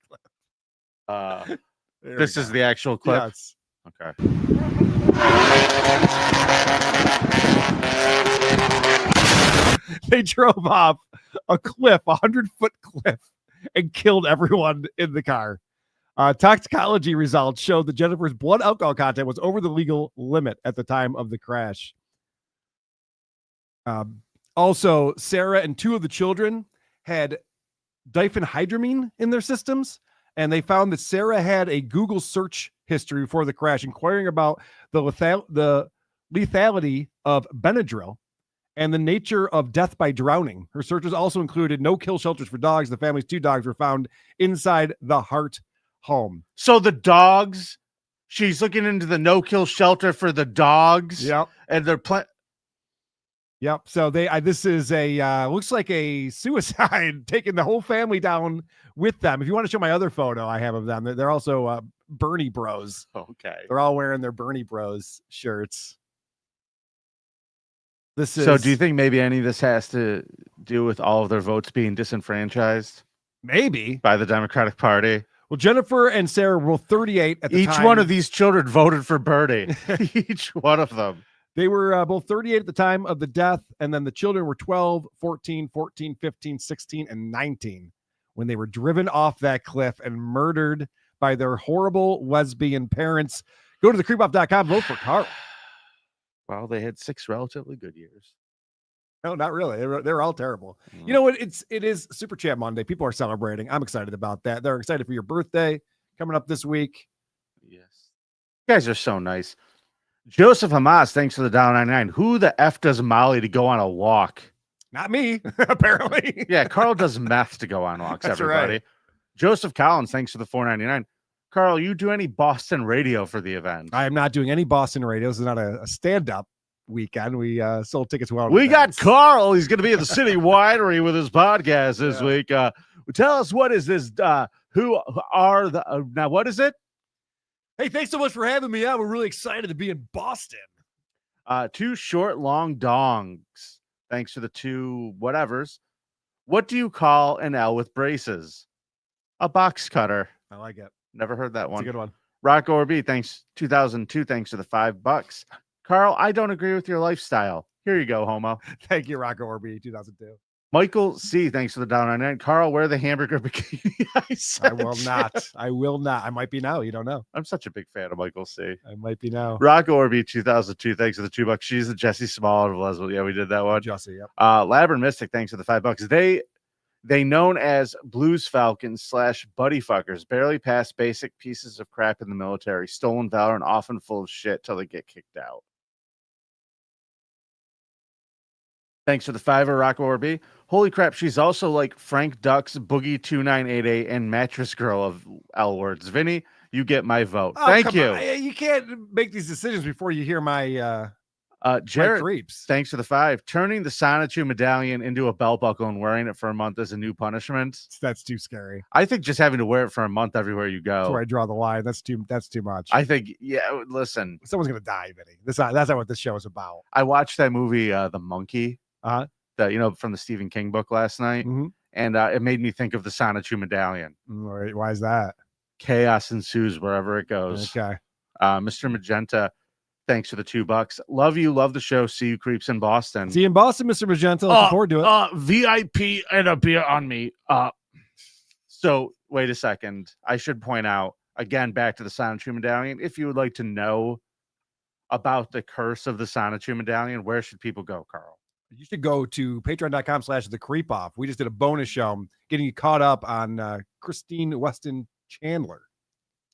Speaker 3: clip.
Speaker 4: This is the actual clip?
Speaker 3: Yes.
Speaker 4: Okay.
Speaker 3: They drove off a cliff, 100-foot cliff, and killed everyone in the car. Toxicology results showed that Jennifer's blood alcohol content was over the legal limit at the time of the crash. Also, Sarah and 2 of the children had diphenhydramine in their systems, and they found that Sarah had a Google search history before the crash, inquiring about the lethality of Benadryl and the nature of death by drowning. Her searches also included no-kill shelters for dogs. The family's 2 dogs were found inside the Hart home.
Speaker 4: So the dogs, she's looking into the no-kill shelter for the dogs.
Speaker 3: Yep.
Speaker 4: And they're
Speaker 3: Yep. So this is a looks like a suicide, taking the whole family down with them. If you want to show my other photo I have of them, they're also Bernie Bros.
Speaker 4: Okay.
Speaker 3: They're all wearing their Bernie Bros shirts.
Speaker 4: So do you think maybe any of this has to do with all of their votes being disenfranchised?
Speaker 3: Maybe.
Speaker 4: By the Democratic Party?
Speaker 3: Well, Jennifer and Sarah were 38 at the time.
Speaker 4: Each one of these children voted for Bernie. Each one of them.
Speaker 3: They were both 38 at the time of the death, and then the children were 12, 14, 15, 16, and 19 when they were driven off that cliff and murdered by their horrible lesbian parents. Go to thecreepoff.com, vote for Carl.
Speaker 4: Well, they had 6 relatively good years.
Speaker 3: No, not really. They're all terrible. You know what? It is Super Chat Monday. People are celebrating. I'm excited about that. They're excited for your birthday coming up this week.
Speaker 4: Yes. You guys are so nice. Joseph Hamas, thanks for the $1.99. Who the F does Molly to go on a walk?
Speaker 3: Not me, apparently.
Speaker 4: Yeah, Carl does meth to go on walks,
Speaker 3: That's
Speaker 4: everybody.
Speaker 3: right.
Speaker 4: Joseph Collins, thanks for the $4.99. Carl, you do any Boston radio for the event?
Speaker 3: I am not doing any Boston radio. This is not a stand-up weekend. We sold tickets well.
Speaker 4: We got Carl. He's going to be at the City Winery with his podcast this week. Tell us, what is this? Who are the now? What is it?
Speaker 3: Hey, thanks so much for having me out. We're really excited to be in Boston.
Speaker 4: 2 short, long dongs. Thanks for the 2 whatevers. What do you call an L with braces? A box cutter.
Speaker 3: I like it.
Speaker 4: Never heard that one.
Speaker 3: It's a good one.
Speaker 4: Rock Orby, thanks 2002. Thanks for the $5. Carl, I don't agree with your lifestyle. Here you go, homo.
Speaker 3: Thank you, Rock Orby, 2002.
Speaker 4: Michael C, thanks for the $1.99. Carl, wear the hamburger bikini.
Speaker 3: I will not. I will not. I might be now. You don't know.
Speaker 4: I'm such a big fan of Michael C.
Speaker 3: I might be now.
Speaker 4: Rock Orby, 2002. Thanks for the $2. She's the Jesse Smollett of Leslie. Yeah, we did that one.
Speaker 3: Jesse, yep.
Speaker 4: Labyrinth Mystic, thanks for the $5. They known as Blues Falcons / Buddy Fuckers, barely pass basic pieces of crap in the military, stolen valor, and often full of shit till they get kicked out. Thanks for the $5, Rock Orby. Holy crap, she's also like Frank Duck's Boogie 2988 and Mattress Girl of L words. Vinny, you get my vote.
Speaker 3: Oh,
Speaker 4: Thank
Speaker 3: come
Speaker 4: you.
Speaker 3: on. You can't make these decisions before you hear my
Speaker 4: Jared,
Speaker 3: creeps.
Speaker 4: thanks for the 5. Turning the Sonichu medallion into a belt buckle and wearing it for a month is a new punishment.
Speaker 3: That's too scary.
Speaker 4: I think just having to wear it for a month everywhere you go.
Speaker 3: That's where I draw the line. That's too much.
Speaker 4: I think, yeah, listen.
Speaker 3: Someone's going to die, Vinny. That's not what this show is about.
Speaker 4: I watched that movie, The Monkey, from the Stephen King book last night, and it made me think of the Sonichu medallion.
Speaker 3: Why is that?
Speaker 4: Chaos ensues wherever it goes.
Speaker 3: Okay.
Speaker 4: Mr. Magenta, thanks for the $2. Love you. Love the show. See you creeps in Boston.
Speaker 3: See you in Boston, Mr. Magenta. Looking forward to it.
Speaker 4: VIP and a beer on me. So wait a second. I should point out, again, back to the Sonichu medallion. If you would like to know about the curse of the Sonichu medallion, where should people go, Carl?
Speaker 3: You should go to patreon.com/thecreepoff. We just did a bonus show getting you caught up on Christine Weston Chandler.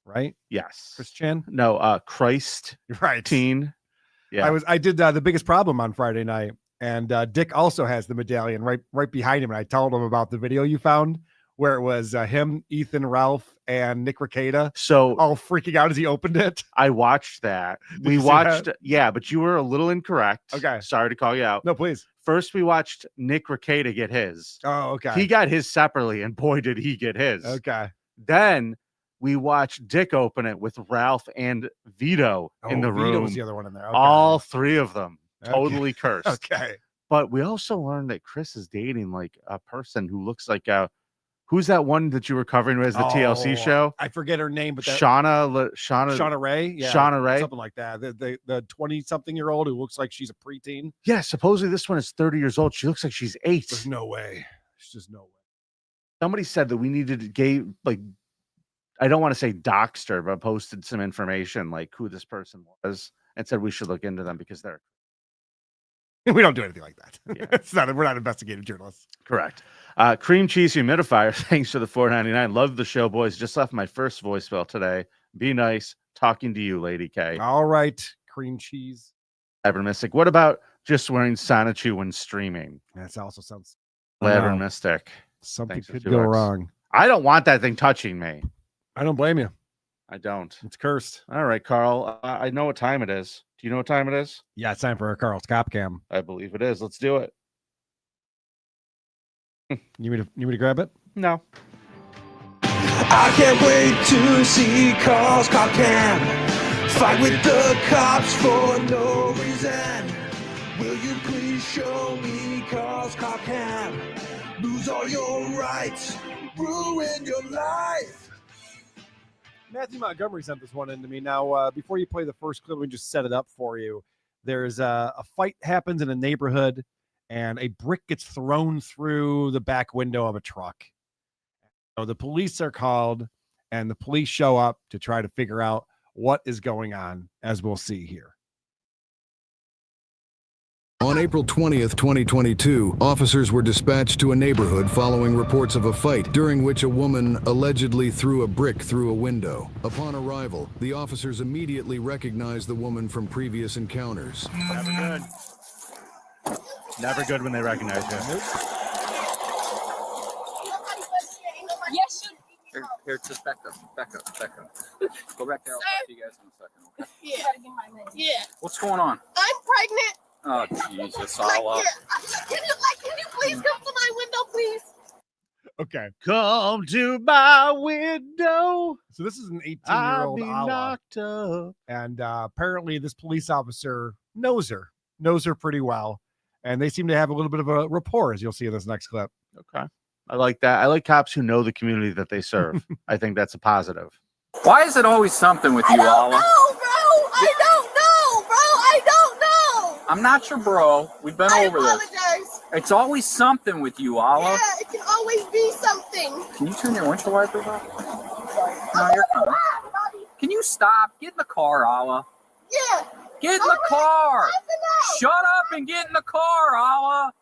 Speaker 3: Right?
Speaker 4: Yes.
Speaker 3: Christian?
Speaker 4: No, Christ.
Speaker 3: Right.
Speaker 4: Teen. Yeah.
Speaker 3: I did The Biggest Problem on Friday night, and Dick also has the medallion right behind him. And I told him about the video you found where it was him, Ethan, Ralph, and Nick Rekieta.
Speaker 4: So
Speaker 3: all freaking out as he opened it.
Speaker 4: I watched that. We watched, yeah, but you were a little incorrect.
Speaker 3: Okay.
Speaker 4: Sorry to call you out.
Speaker 3: No, please.
Speaker 4: First, we watched Nick Rekieta get his.
Speaker 3: Oh, okay.
Speaker 4: He got his separately, and boy, did he get his.
Speaker 3: Okay.
Speaker 4: Then we watched Dick open it with Ralph and Vito in the room.
Speaker 3: Vito was the other one in there. Okay.
Speaker 4: All 3 of them totally cursed.
Speaker 3: Okay.
Speaker 4: But we also learned that Chris is dating like a person who looks like who's that one that you were covering as the TLC show?
Speaker 3: I forget her name, but
Speaker 4: Shauna
Speaker 3: Ray. Yeah,
Speaker 4: Shauna Ray.
Speaker 3: Something like that. The 20-something-year-old who looks like she's a preteen.
Speaker 4: Yeah, supposedly this one is 30 years old. She looks like she's 8.
Speaker 3: There's no way. There's just no way.
Speaker 4: Somebody said that we needed to I don't want to say doxed her, but posted some information like who this person was and said we should look into them because they're.
Speaker 3: We don't do anything like that.
Speaker 4: Yeah.
Speaker 3: We're not investigative journalists.
Speaker 4: Correct. Cream cheese humidifier. Thanks for the $4.99. Love the show, boys. Just left my first voicemail today. Be nice. Talking to you, Lady K.
Speaker 3: All right. Cream cheese.
Speaker 4: Labyrinth Mystic. What about just wearing Sonichu when streaming?
Speaker 3: That also sounds.
Speaker 4: Labyrinth Mystic.
Speaker 3: Something could go wrong.
Speaker 4: I don't want that thing touching me.
Speaker 3: I don't blame you.
Speaker 4: I don't.
Speaker 3: It's cursed.
Speaker 4: All right, Carl. I know what time it is. Do you know what time it is?
Speaker 3: Yeah, it's time for a Carl's Cop Cam.
Speaker 4: I believe it is. Let's do it.
Speaker 3: You need me to grab it?
Speaker 4: No.
Speaker 1: I can't wait to see Carl's Cop Cam. Fight with the cops for no reason. Will you please show me Carl's Cop Cam? Lose all your rights. Ruin your life.
Speaker 3: Matthew Montgomery sent this one in to me. Now, before you play the first clip, we just set it up for you. There's a fight happens in a neighborhood, and a brick gets thrown through the back window of a truck. So the police are called, and the police show up to try to figure out what is going on, as we'll see here.
Speaker 16: On April 20th, 2022, officers were dispatched to a neighborhood following reports of a fight during which a woman allegedly threw a brick through a window. Upon arrival, the officers immediately recognized the woman from previous encounters.
Speaker 4: Never good. Never good when they recognize you.
Speaker 17: Yes,
Speaker 18: Here, just back up. Go back there. I'll talk to you guys in a second. Okay?
Speaker 17: Yeah.
Speaker 18: What's going on?
Speaker 17: I'm pregnant.
Speaker 18: Oh, Jesus, Allah.
Speaker 17: Can you please come to my window, please?
Speaker 3: Okay.
Speaker 4: Come to my window.
Speaker 3: So this is an 18-year-old
Speaker 4: I'll be knocked up.
Speaker 3: And apparently this police officer knows her pretty well. And they seem to have a little bit of a rapport, as you'll see in this next clip.
Speaker 4: Okay. I like that. I like cops who know the community that they serve. I think that's a positive.
Speaker 18: Why is it always something with you, Allah? I'm not your bro. We've been over this. It's always something with you, Allah.
Speaker 17: Yeah, it can always be something.
Speaker 18: Can you turn your windshield wipers off? No, you're fine. Can you stop? Get in the car, Allah.
Speaker 17: Yeah.
Speaker 18: Get in the car. Shut up and get in the car, Allah.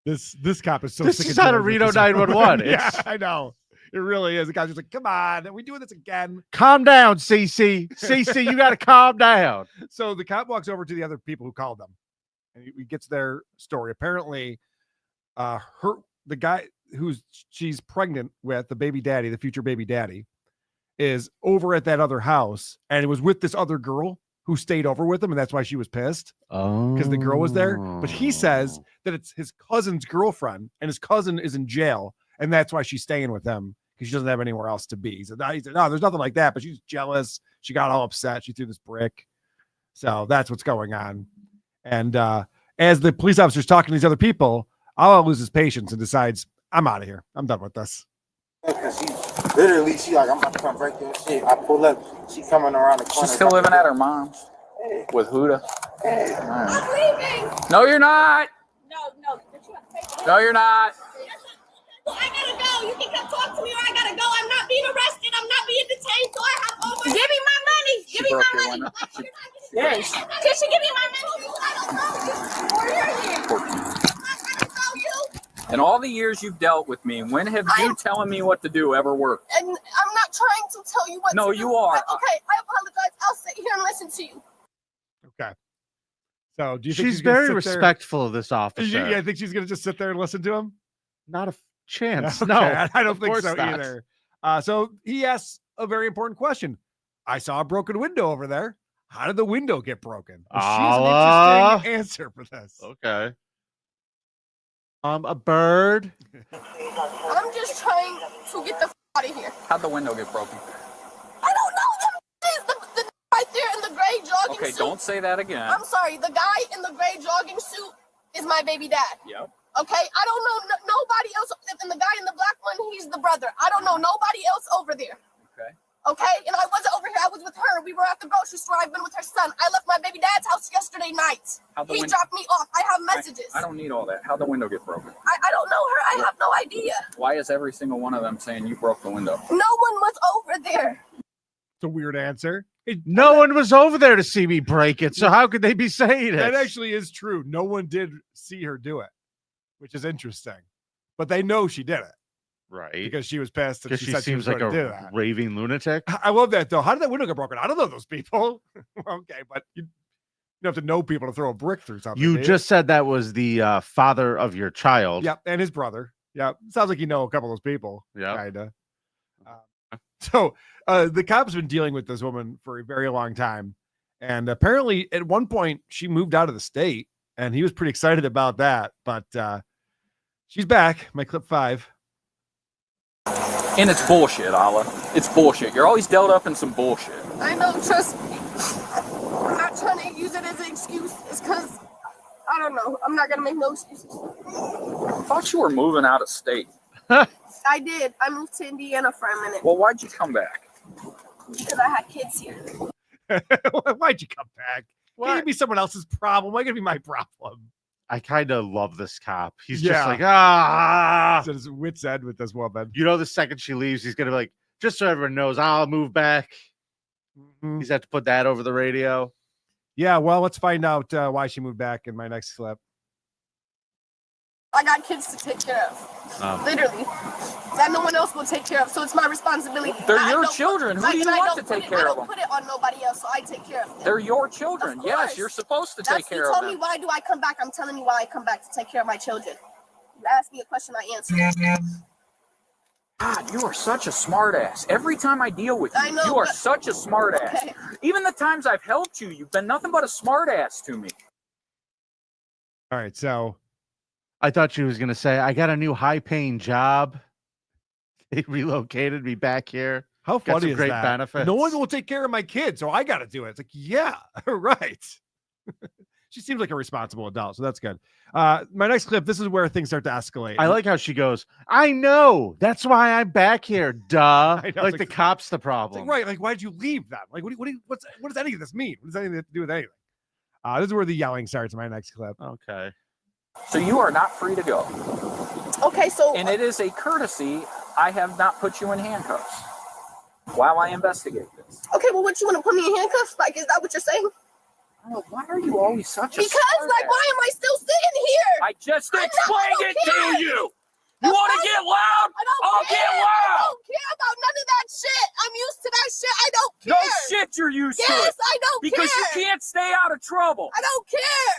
Speaker 3: This cop is so
Speaker 4: This
Speaker 3: sick
Speaker 4: is
Speaker 3: and
Speaker 4: out of
Speaker 3: tired with
Speaker 4: Reno
Speaker 3: this.
Speaker 4: 911.
Speaker 3: Yeah,
Speaker 4: It's-
Speaker 3: I know. It really is. The guy's just like, come on, are we doing this again?
Speaker 4: Calm down, CC. CC, you got to calm down.
Speaker 3: So the cop walks over to the other people who called them, and he gets their story. Apparently, the guy she's pregnant with, the baby daddy, the future baby daddy, is over at that other house, and it was with this other girl who stayed over with him, and that's why she was pissed
Speaker 4: Oh,
Speaker 3: because the girl was there. But he says that it's his cousin's girlfriend, and his cousin is in jail, and that's why she's staying with him because she doesn't have anywhere else to be. He said, no, there's nothing like that, but she's jealous. She got all upset. She threw this brick. So that's what's going on. And as the police officer's talking to these other people, Ala loses patience and decides, I'm out of here. I'm done with this.
Speaker 19: Because she like, I'm about to come break your shit. I pull up, she coming around the corner.
Speaker 18: She's still living at her mom's with Huda.
Speaker 17: I'm leaving.
Speaker 18: No, you're not.
Speaker 17: No.
Speaker 18: No, you're not.
Speaker 17: Well, I gotta go. You can come talk to me, or I gotta go. I'm not being arrested. I'm not being detained. So I have all my. Give me my money. Give me my money.
Speaker 18: Yes.
Speaker 17: Can she give me my money? I don't know you. Or you're here. I don't know you.
Speaker 18: In all the years you've dealt with me, when have you telling me what to do ever worked?
Speaker 17: And I'm not trying to tell you what.
Speaker 18: No,
Speaker 17: to
Speaker 18: you
Speaker 17: do.
Speaker 18: are.
Speaker 17: Okay, I apologize. I'll sit here and listen to you.
Speaker 3: Okay. So do you think
Speaker 4: she's
Speaker 3: gonna
Speaker 4: very
Speaker 3: sit
Speaker 4: respectful of this officer?
Speaker 3: Yeah, I think she's going to just sit there and listen to him.
Speaker 4: Not a chance.
Speaker 3: Okay,
Speaker 4: No,
Speaker 3: I don't think
Speaker 4: course
Speaker 3: so
Speaker 4: not.
Speaker 3: either. So he asks a very important question. I saw a broken window over there. How did the window get broken? Well, she's an interesting answer for this.
Speaker 4: Okay. A bird.
Speaker 17: I'm just trying to get the out of here.
Speaker 18: How'd the window get broken?
Speaker 17: I don't know. The right there in the gray jogging
Speaker 18: Okay,
Speaker 17: suit.
Speaker 18: don't say that again.
Speaker 17: I'm sorry. The guy in the gray jogging suit is my baby dad.
Speaker 18: Yep.
Speaker 17: Okay, I don't know nobody else. And the guy in the black one, he's the brother. I don't know nobody else over there.
Speaker 18: Okay.
Speaker 17: Okay, and I wasn't over here. I was with her. We were at the grocery store. I've been with her son. I left my baby dad's house yesterday night. He dropped me off. I have messages.
Speaker 18: I don't need all that. How'd the window get broken?
Speaker 17: I don't know her. I have no idea.
Speaker 18: Why is every single one of them saying you broke the window?
Speaker 17: No one was over there.
Speaker 3: It's a weird answer.
Speaker 4: No one was over there to see me break it. So how could they be saying it?
Speaker 3: That actually is true. No one did see her do it, which is interesting. But they know she did it.
Speaker 4: Right.
Speaker 3: Because she was pissed and
Speaker 4: Because
Speaker 3: she
Speaker 4: she
Speaker 3: said she
Speaker 4: seems
Speaker 3: was
Speaker 4: like
Speaker 3: going to do
Speaker 4: a
Speaker 3: that.
Speaker 4: raving lunatic.
Speaker 3: I love that, though. How did that window get broken? I don't know those people. Okay, but you have to know people to throw a brick through something.
Speaker 4: You
Speaker 3: do
Speaker 4: just said that was the father of your child.
Speaker 3: Yep, and his brother. Yeah, sounds like you know a couple of those people.
Speaker 4: Yeah.
Speaker 3: Kinda. So the cops have been dealing with this woman for a very long time. And apparently at one point she moved out of the state and he was pretty excited about that. But she's back. My clip 5.
Speaker 18: And it's bullshit, Ala. It's bullshit. You're always dealt up in some bullshit.
Speaker 17: I know, trust me. I'm not trying to use it as an excuse. It's because, I don't know. I'm not going to make no excuses.
Speaker 18: I thought you were moving out of state.
Speaker 17: I did. I moved to Indiana for a minute.
Speaker 18: Well, why'd you come back?
Speaker 17: Because I had kids here.
Speaker 3: Why'd you come back? Why can't it be someone else's problem? Why can't it be my problem?
Speaker 4: I kind of love this cop. He's
Speaker 3: Yeah.
Speaker 4: just like, ah.
Speaker 3: He's at his wit's end with this woman.
Speaker 4: You know, the second she leaves, he's going to be like, just so everyone knows, I'll move back. He's had to put that over the radio.
Speaker 3: Yeah, well, let's find out why she moved back in my next clip.
Speaker 17: I got kids to take care of. Literally. That no one else will take care of, so it's my responsibility.
Speaker 18: They're your children. Who do you want to take care of them?
Speaker 17: I don't put it on nobody else, so I take care of them.
Speaker 18: They're your children.
Speaker 17: Of
Speaker 18: Yes,
Speaker 17: course.
Speaker 18: you're supposed to take care
Speaker 17: You
Speaker 18: of
Speaker 17: told
Speaker 18: them.
Speaker 17: me why do I come back? I'm telling you why I come back to take care of my children. You asked me a question, I answered.
Speaker 18: God, you are such a smartass. Every time I deal with you,
Speaker 17: I know,
Speaker 18: you are
Speaker 17: but-
Speaker 18: such a smartass.
Speaker 17: Okay.
Speaker 18: Even the times I've helped you, you've been nothing but a smartass to me.
Speaker 3: All right, so
Speaker 4: I thought she was going to say, I got a new high-paying job. They relocated me back here.
Speaker 3: how
Speaker 4: Got
Speaker 3: funny
Speaker 4: some
Speaker 3: is
Speaker 4: great
Speaker 3: that?
Speaker 4: benefits.
Speaker 3: No one will take care of my kids, so I got to do it. It's like, yeah, right. She seems like a responsible adult, so that's good. My next clip, this is where things start to escalate.
Speaker 4: I like how she goes, I know. That's why I'm back here. Duh.
Speaker 3: I know,
Speaker 4: Like
Speaker 3: it's
Speaker 4: the cop's the
Speaker 3: It's
Speaker 4: problem.
Speaker 3: like, right, like, why did you leave them? Like, what does any of this mean? What does anything have to do with anything? This is where the yelling starts in my next clip.
Speaker 4: Okay.
Speaker 18: So you are not free to go.
Speaker 17: Okay, so
Speaker 18: And it is a courtesy I have not put you in handcuffs while I investigate this.
Speaker 17: okay, well, what you want to put me in handcuffs? Like, is that what you're saying?
Speaker 18: Oh, why are you always such a
Speaker 17: Because, like, why am I still sitting here?
Speaker 18: I just
Speaker 17: I know, I
Speaker 18: explained
Speaker 17: don't
Speaker 18: it
Speaker 17: care.
Speaker 18: to you. You
Speaker 17: That's
Speaker 18: want to
Speaker 17: fine.
Speaker 18: get loud?
Speaker 17: I don't
Speaker 18: I'll
Speaker 17: care.
Speaker 18: get
Speaker 17: I
Speaker 18: loud.
Speaker 17: don't care about none of that shit. I'm used to that shit. I don't
Speaker 18: No
Speaker 17: care.
Speaker 18: shit you're used to
Speaker 17: Yes,
Speaker 18: it.
Speaker 17: I don't
Speaker 18: Because
Speaker 17: care.
Speaker 18: you can't stay out of trouble.
Speaker 17: I don't care.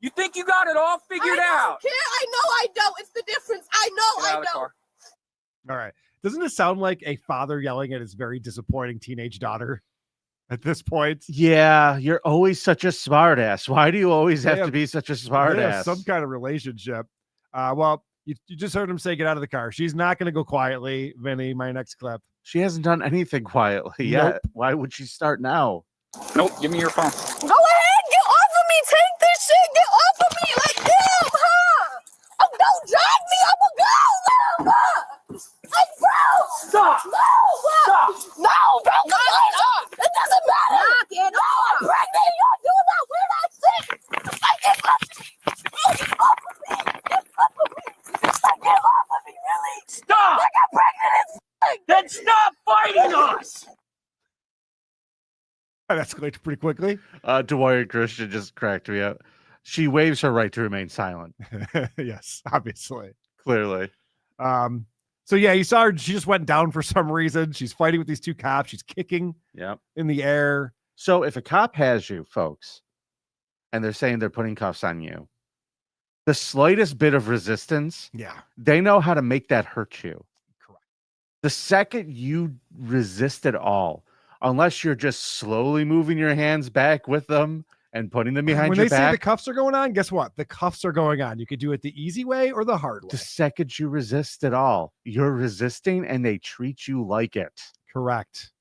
Speaker 18: You think you got it all figured
Speaker 17: I
Speaker 18: out.
Speaker 17: don't care. I know I don't. It's the difference. I know
Speaker 18: Get out
Speaker 17: I
Speaker 18: of the
Speaker 17: don't.
Speaker 18: car.
Speaker 3: All right. Doesn't this sound like a father yelling at his very disappointing teenage daughter? at this point.
Speaker 4: Yeah, you're always such a smartass. Why do you always have to be such a
Speaker 3: They have
Speaker 4: smartass?
Speaker 3: some kind of relationship. Well, you just heard him say, get out of the car. She's not going to go quietly, Vinny, my next clip.
Speaker 4: She hasn't done anything quietly yet.
Speaker 3: Nope.
Speaker 4: Why would she start now?
Speaker 18: Nope, give me your phone.
Speaker 17: Go ahead, get off of me. Take this shit. Get off of me. Like, damn, huh? Oh, don't drag me. I'm going to go. Like, bro.
Speaker 18: Stop.
Speaker 17: No.
Speaker 18: Stop.
Speaker 17: No, bro. It doesn't matter. No, I'm pregnant. You're doing that weird ass shit. Like, get off of me. Get off of me. Get off of me. Like, get off of me, really.
Speaker 18: Stop.
Speaker 17: Like, I'm pregnant as fuck.
Speaker 18: Then stop fighting us.
Speaker 3: That escalated pretty quickly.
Speaker 4: Dwyer Christian just cracked me up. She waives her right to remain silent.
Speaker 3: Yes, obviously.
Speaker 4: Clearly.
Speaker 3: So yeah, you saw her. She just went down for some reason. She's fighting with these two cops. She's kicking in the air.
Speaker 4: So if a cop has you, folks, and they're saying they're putting cuffs on you, the slightest bit of resistance, they know how to make that hurt you.
Speaker 3: Correct.
Speaker 4: The second you resist at all, unless you're just slowly moving your hands back with them and putting them behind
Speaker 3: When
Speaker 4: your
Speaker 3: they say the
Speaker 4: back,
Speaker 3: cuffs are going on, guess what? The cuffs are going on. You could do it the easy way or the hard way.
Speaker 4: the second you resist at all, you're resisting and they treat you like it.
Speaker 3: Correct.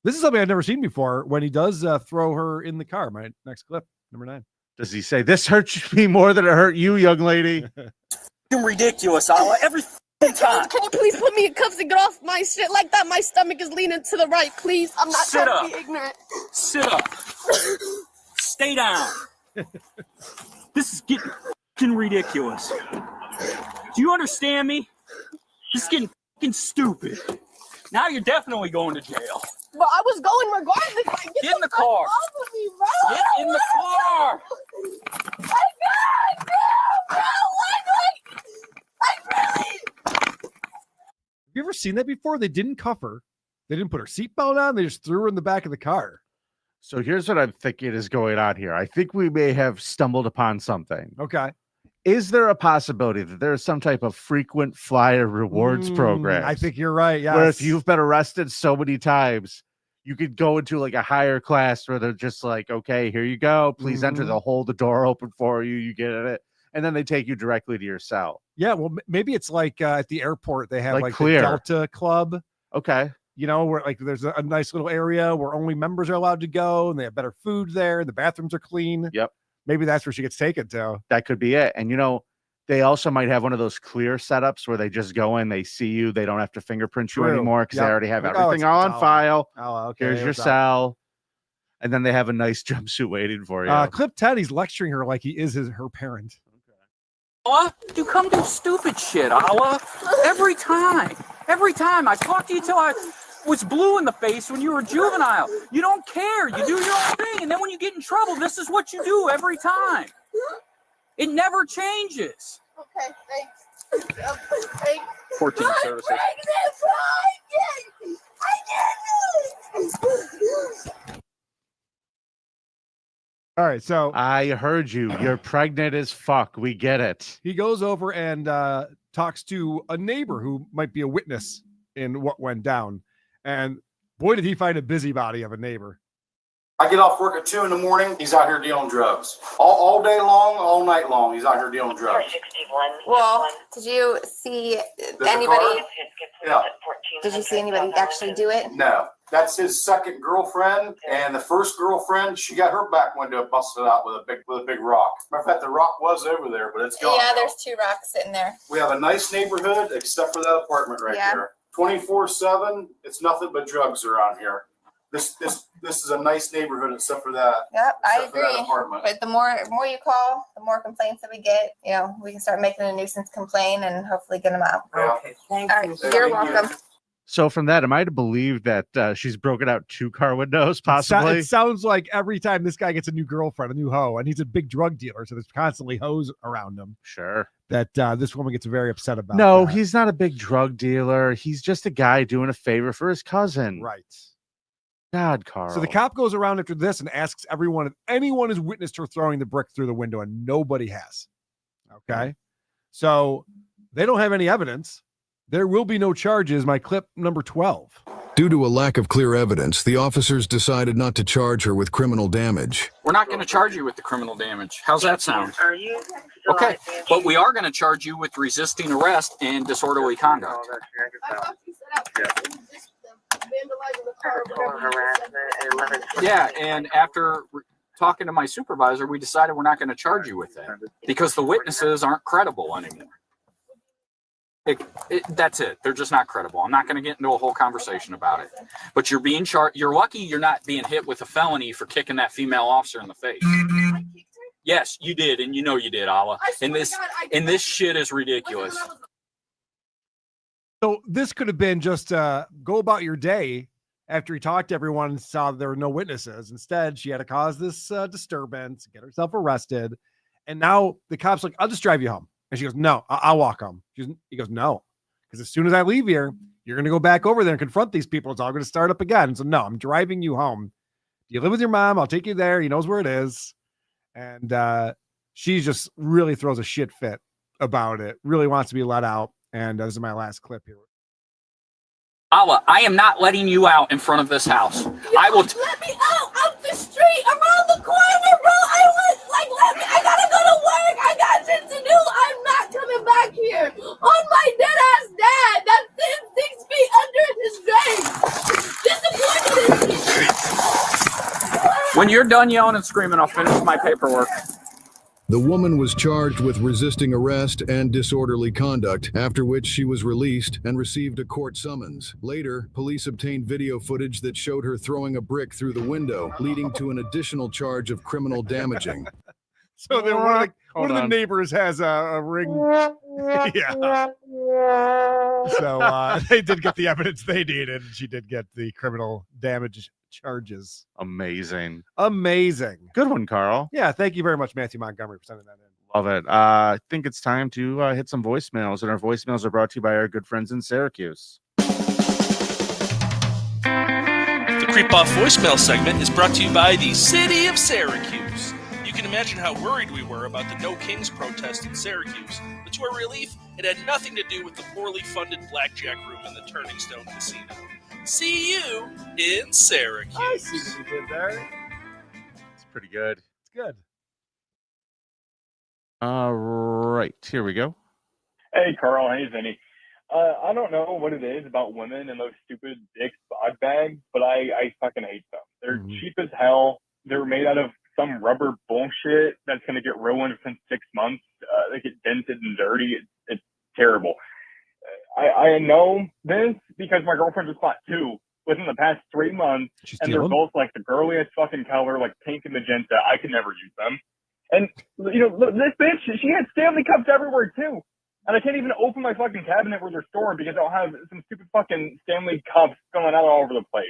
Speaker 3: This is something I've never seen before when he does throw her in the car. My next clip, number 9.
Speaker 4: Does he say, this hurts me more than it hurt you, young lady?
Speaker 18: Ridiculous, Ala. Every time.
Speaker 17: Can you please put me in cuffs and get off my shit like that? My stomach is leaning to the right, please. I'm not
Speaker 18: Sit
Speaker 17: trying
Speaker 18: up.
Speaker 17: to be ignorant.
Speaker 18: Sit up. Stay down. This is getting fucking ridiculous. Do you understand me? This is getting fucking stupid. Now you're definitely going to jail.
Speaker 17: But I was going regardless. Like,
Speaker 18: Get in the car.
Speaker 17: Off of me, bro.
Speaker 18: Get in the car.
Speaker 17: My God, bro. Like, really?
Speaker 3: Have you ever seen that before? They didn't cuff her. They didn't put her seatbelt on. They just threw her in the back of the car.
Speaker 4: So here's what I'm thinking is going on here. I think we may have stumbled upon something.
Speaker 3: Okay.
Speaker 4: Is there a possibility that there is some type of frequent flyer rewards program?
Speaker 3: I think you're right. Yes.
Speaker 4: Where if you've been arrested so many times, you could go into like a higher class where they're just like, okay, here you go. Please enter. They'll hold the door open for you. You get it. And then they take you directly to your cell.
Speaker 3: Yeah. Well, maybe it's like at the airport, they have
Speaker 4: Like
Speaker 3: like
Speaker 4: Clear.
Speaker 3: the Delta Club.
Speaker 4: Okay.
Speaker 3: You know, where like there's a nice little area where only members are allowed to go and they have better food there. The bathrooms are clean.
Speaker 4: Yep.
Speaker 3: Maybe that's where she gets taken to.
Speaker 4: That could be it. And, you know, they also might have one of those Clear setups where they just go in, they see you, they don't have to fingerprint you
Speaker 3: True.
Speaker 4: anymore because
Speaker 3: Yep.
Speaker 4: they already have
Speaker 3: Like,
Speaker 4: everything
Speaker 3: it's
Speaker 4: all on
Speaker 3: solid.
Speaker 4: file.
Speaker 3: Oh, okay.
Speaker 4: Here's your
Speaker 3: what's up?
Speaker 4: cell. And then they have a nice jumpsuit waiting for you.
Speaker 3: Clip 10, he's lecturing her like he is her parent.
Speaker 18: Ala, you come do stupid shit, Ala. Every time. Every time. I talked to you till I was blue in the face when you were a juvenile. You don't care. You do your own thing. And then when you get in trouble, this is what you do every time. It never changes.
Speaker 17: Okay, thanks.
Speaker 18: 14 services.
Speaker 3: All right, so
Speaker 4: I heard you. You're pregnant as fuck. We get it.
Speaker 3: he goes over and talks to a neighbor who might be a witness in what went down. And boy, did he find a busybody of a neighbor.
Speaker 19: I get off work at 2 in the morning. He's out here dealing drugs. All day long, all night long. He's out here dealing drugs.
Speaker 20: Well, did you see anybody?
Speaker 19: car? Yeah.
Speaker 20: Did you see anybody actually do it?
Speaker 19: No. That's his second girlfriend, and the first girlfriend, she got her back window busted out with a big rock. Matter of fact, the rock was over there, but it's gone.
Speaker 20: Yeah,
Speaker 19: now.
Speaker 20: there's 2 rocks sitting there.
Speaker 19: We have a nice neighborhood, except for that apartment right
Speaker 20: Yeah.
Speaker 19: there. 24/7, it's nothing but drugs around here. This is a nice neighborhood, except for that.
Speaker 20: Yep, I
Speaker 19: Except for that
Speaker 20: agree.
Speaker 19: apartment.
Speaker 20: But the more you call, the more complaints that we get. You know, we can start making a nuisance complaint and hopefully get them out.
Speaker 19: Okay,
Speaker 20: thank you. You're welcome.
Speaker 4: So from that, am I to believe that she's broken out 2 car windows, possibly?
Speaker 3: It sounds like every time this guy gets a new girlfriend, a new hoe, and he's a big drug dealer, so there's constantly hoes around him.
Speaker 4: Sure.
Speaker 3: That this woman gets very upset about.
Speaker 4: No,
Speaker 3: that.
Speaker 4: he's not a big drug dealer. He's just a guy doing a favor for his cousin.
Speaker 3: Right.
Speaker 4: God, Carl.
Speaker 3: So the cop goes around after this and asks everyone if anyone has witnessed her throwing the brick through the window, and nobody has. Okay. So they don't have any evidence. There will be no charges. My clip number 12.
Speaker 16: Due to a lack of clear evidence, the officers decided not to charge her with criminal damage.
Speaker 18: We're not going to charge you with the criminal damage. How's that sound? Okay, but we are going to charge you with resisting arrest and disorderly conduct. Yeah, and after talking to my supervisor, we decided we're not going to charge you with that because the witnesses aren't credible anymore. That's it. They're just not credible. I'm not going to get into a whole conversation about it. But you're being charged. You're lucky you're not being hit with a felony for kicking that female officer in the face. Yes, you did, and you know you did, Allah. And this shit is ridiculous.
Speaker 3: So this could have been just go about your day after he talked to everyone and saw there were no witnesses. Instead, she had to cause this disturbance, get herself arrested. And now the cop's like, I'll just drive you home. And she goes, no, I'll walk home. He goes, no, because as soon as I leave here, you're going to go back over there and confront these people. It's all going to start up again. So no, I'm driving you home. You live with your mom. I'll take you there. He knows where it is. And she just really throws a shit fit about it. Really wants to be let out. And this is my last clip here.
Speaker 18: Allah, I am not letting you out in front of this house. I will.
Speaker 17: Let me out the street, around the corner, bro. Let me. I gotta go to work. I got shit to do. I'm not coming back here on my dead ass dad. That's 6 feet under his grave. Disappointed in me.
Speaker 18: When you're done yelling and screaming, I'll finish my paperwork.
Speaker 16: The woman was charged with resisting arrest and disorderly conduct, after which she was released and received a court summons. Later, police obtained video footage that showed her throwing a brick through the window, leading to an additional charge of criminal damaging.
Speaker 3: So then one of the neighbors has a ring. Yeah. So they did get the evidence they needed. She did get the criminal damage charges.
Speaker 4: Amazing.
Speaker 3: Good
Speaker 4: one, Carl.
Speaker 3: Yeah, thank you very much, Matthew Montgomery, for sending that in.
Speaker 4: Love it. I think it's time to hit some voicemails, and our voicemails are brought to you by our good friends in Syracuse.
Speaker 21: The Creep Off voicemail segment is brought to you by the City of Syracuse. You can imagine how worried we were about the No Kings protest in Syracuse, but to our relief, it had nothing to do with the poorly funded blackjack room in the Turning Stone Casino. See you in Syracuse.
Speaker 3: I see what you did there.
Speaker 4: It's pretty good.
Speaker 3: It's good.
Speaker 4: All right, here we go.
Speaker 22: Hey, Carl. Hey, Vinnie. I don't know what it is about women and those stupid dick bod bags, but I fucking hate them. They're cheap as hell. They're made out of some rubber bullshit that's going to get ruined within 6 months. They get dented and dirty. It's terrible. I know this because my girlfriend just bought 2 within the past 3 months, and they're both like the girliest fucking color, like pink and magenta. I can never use them. And, you know, this bitch, she had Stanley Cups everywhere, too. And I can't even open my fucking cabinet where they're stored because I'll have some stupid fucking Stanley Cups going out all over the place.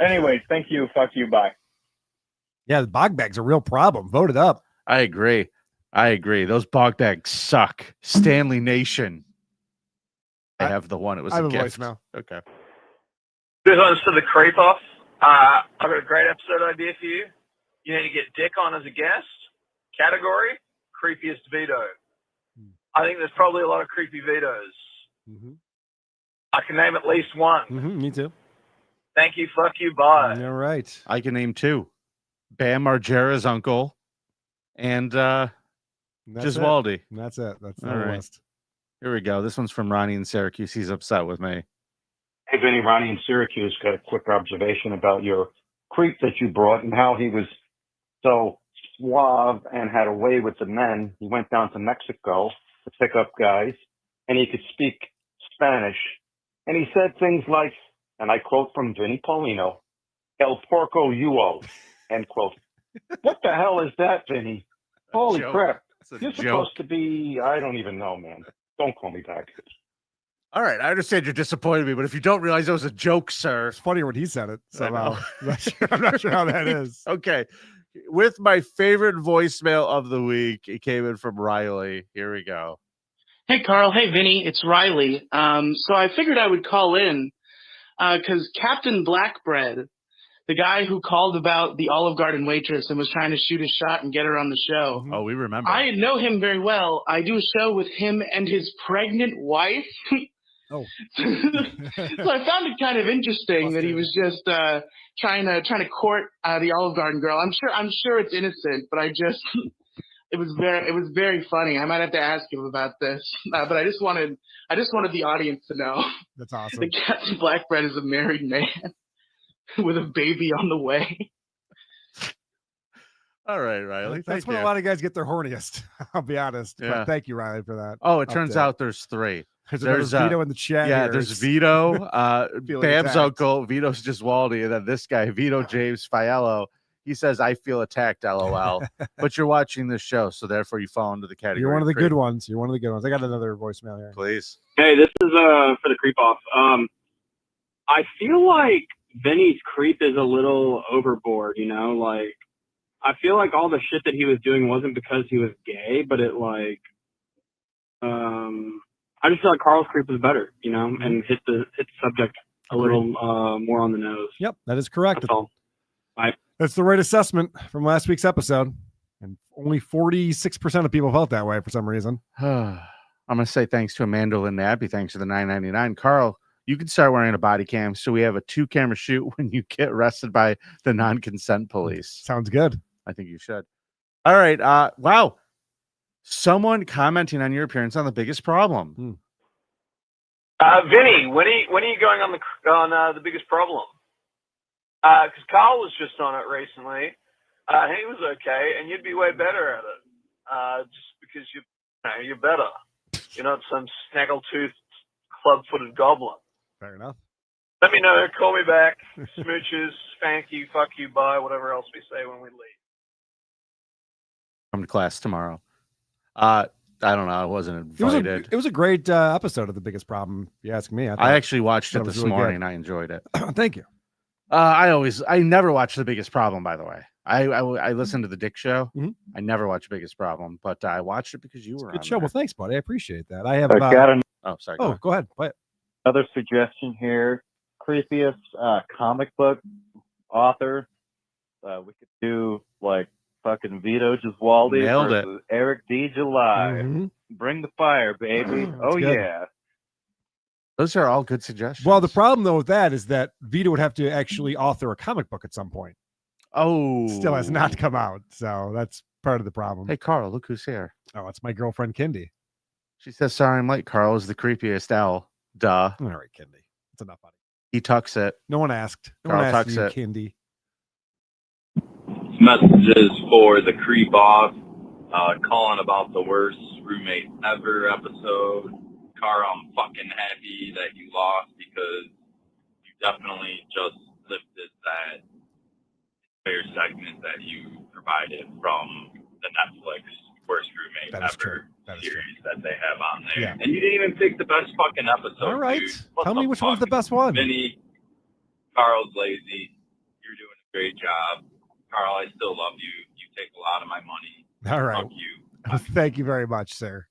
Speaker 22: Anyways, thank you. Fuck you. Bye.
Speaker 3: Yeah, the bog bag's a real problem. Vote it up.
Speaker 4: I agree. Those bog bags suck. Stanley Nation. I have the one. It was
Speaker 3: I have
Speaker 4: a
Speaker 3: a
Speaker 4: gift.
Speaker 3: voicemail.
Speaker 4: Okay.
Speaker 23: This one's to the Creep Off. I've got a great episode idea for you. You need to get Dick on as a guest. Category, creepiest veto. I think there's probably a lot of creepy vetoes. I can name at least one.
Speaker 3: Me too.
Speaker 23: Thank you. Fuck you. Bye.
Speaker 3: All right.
Speaker 4: I can name 2. Bam Margera's uncle and Giswaldi.
Speaker 3: That's it. That's the
Speaker 4: All right.
Speaker 3: list.
Speaker 4: Here we go. This one's from Ronnie in Syracuse. He's upset with me.
Speaker 24: Hey, Vinny, Ronnie in Syracuse, got a quick observation about your creep that you brought and how he was so suave and had a way with the men. He went down to Mexico to pick up guys, and he could speak Spanish. And he said things like, and I quote from Vinnie Paulino, El Porco Yuo, end quote. What the hell is that, Vinny? Holy
Speaker 4: joke.
Speaker 24: crap.
Speaker 4: It's a
Speaker 24: You're
Speaker 4: joke.
Speaker 24: supposed to be, I don't even know, man. Don't call me back.
Speaker 4: All right, I understand you're disappointed me, but if you don't realize it was a joke, sir. It's
Speaker 3: funnier when he said it.
Speaker 4: I know.
Speaker 3: I'm not sure how that is.
Speaker 4: Okay. With my favorite voicemail of the week, it came in from Riley. Here we go.
Speaker 25: Hey, Carl. Hey, Vinny. It's Riley. So I figured I would call in because Captain Blackbread, the guy who called about the Olive Garden waitress and was trying to shoot a shot and get her on the show.
Speaker 4: Oh, we remember.
Speaker 25: I know him very well. I do a show with him and his pregnant wife.
Speaker 3: Oh.
Speaker 25: So I found it kind of interesting that he was just trying to court the Olive Garden girl. I'm sure it's innocent, but it was very funny. I might have to ask him about this, but I just wanted the audience to know.
Speaker 3: That's awesome.
Speaker 25: That Captain Blackbread is a married man with a baby on the way.
Speaker 4: All right, Riley.
Speaker 3: That's when a lot of guys get their horniest. I'll be honest.
Speaker 4: Yeah.
Speaker 3: But thank you, Riley, for that.
Speaker 4: Oh, it turns out there's 3.
Speaker 3: There's Vito in the chat.
Speaker 4: Yeah,
Speaker 3: here.
Speaker 4: there's Vito,
Speaker 3: feeling
Speaker 4: Bab's
Speaker 3: attacked.
Speaker 4: uncle, Vito's Giswaldi, and then this guy, Vito James Fiello. He says, I feel attacked, LOL. But you're watching this show, so therefore you fall into the category.
Speaker 3: You're one of the
Speaker 4: creep.
Speaker 3: good ones. You're one of the good ones. I got another voicemail here.
Speaker 4: Please.
Speaker 5: Hey, this is for the creep off. I feel like Vinny's creep is a little overboard, you know? Like, I feel like all the shit that he was doing wasn't because he was gay, but it like, I just feel like Carl's creep was better, you know, and hit the subject a little more on the nose.
Speaker 3: Yep, that is correct.
Speaker 5: That's all.
Speaker 3: That's the right assessment from last week's episode. And only 46% of people felt that way for some reason.
Speaker 4: I'm going to say thanks to Amanda Lynn Nappy. Thanks for the $9.99. Carl, you can start wearing a body cam so we have a 2-camera shoot when you get arrested by the non-consent police.
Speaker 3: Sounds good.
Speaker 4: I think you should. All right. Wow. Someone commenting on your appearance on The Biggest Problem.
Speaker 23: Vinny, when are you going on the Biggest Problem? Because Kyle was just on it recently. He was okay, and you'd be way better at it. Just because you're better. You're not some snaggletooth, club-footed goblin.
Speaker 3: Fair enough.
Speaker 23: Let me know. Call me back. Smooches, spank you, fuck you, bye, whatever else we say when we leave.
Speaker 4: Come to class tomorrow. I don't know. I wasn't invited.
Speaker 3: It was a great episode of The Biggest Problem, if you ask me.
Speaker 4: I actually watched it
Speaker 3: was
Speaker 4: this
Speaker 3: really
Speaker 4: morning.
Speaker 3: good.
Speaker 4: I enjoyed it.
Speaker 3: Thank you.
Speaker 4: I never watched The Biggest Problem, by the way. I listened to the Dick Show. I never watched Biggest Problem, but I watched it because you were on
Speaker 3: Good show.
Speaker 4: there.
Speaker 3: Well, thanks, buddy. I appreciate that. I have.
Speaker 4: Oh, sorry.
Speaker 3: Oh, go ahead. Play it.
Speaker 6: Another suggestion here. Creepiest comic book author. We could do like fucking Vito Giswaldi
Speaker 4: Nailed
Speaker 6: versus Eric D. July. Bring the fire, baby. Oh,
Speaker 3: good.
Speaker 6: yeah.
Speaker 4: Those are all good suggestions.
Speaker 3: Well, the problem, though, with that is that Vito would have to actually author a comic book at some point.
Speaker 4: Oh.
Speaker 3: Still has not come out. So that's part of the problem.
Speaker 4: Hey, Carl, look who's here.
Speaker 3: Oh, it's my girlfriend, Kindy.
Speaker 4: She says, sorry I'm late. Carl is the creepiest L. Duh.
Speaker 3: All right, Kindy. That's enough, buddy.
Speaker 4: He tucks it.
Speaker 3: No one asked. No
Speaker 4: Carl
Speaker 3: one asked
Speaker 4: tucks
Speaker 3: you,
Speaker 4: it.
Speaker 3: Kindy.
Speaker 7: Messages for the creep off, calling about the worst roommate ever episode. Carl, I'm fucking happy that you lost because you definitely just lifted that entire segment that you provided from the Netflix worst roommate ever series that they have on there.
Speaker 3: Yeah.
Speaker 7: And you didn't even pick the best fucking episode.
Speaker 3: All right.
Speaker 7: Dude. What
Speaker 3: Tell
Speaker 7: the
Speaker 3: me which one's
Speaker 7: fuck?
Speaker 3: the best one.
Speaker 7: Vinny, Carl's lazy. You're doing a great job. Carl, I still love you. You take a lot of my money.
Speaker 3: All right.
Speaker 7: Fuck you.
Speaker 3: Thank you very much, sir.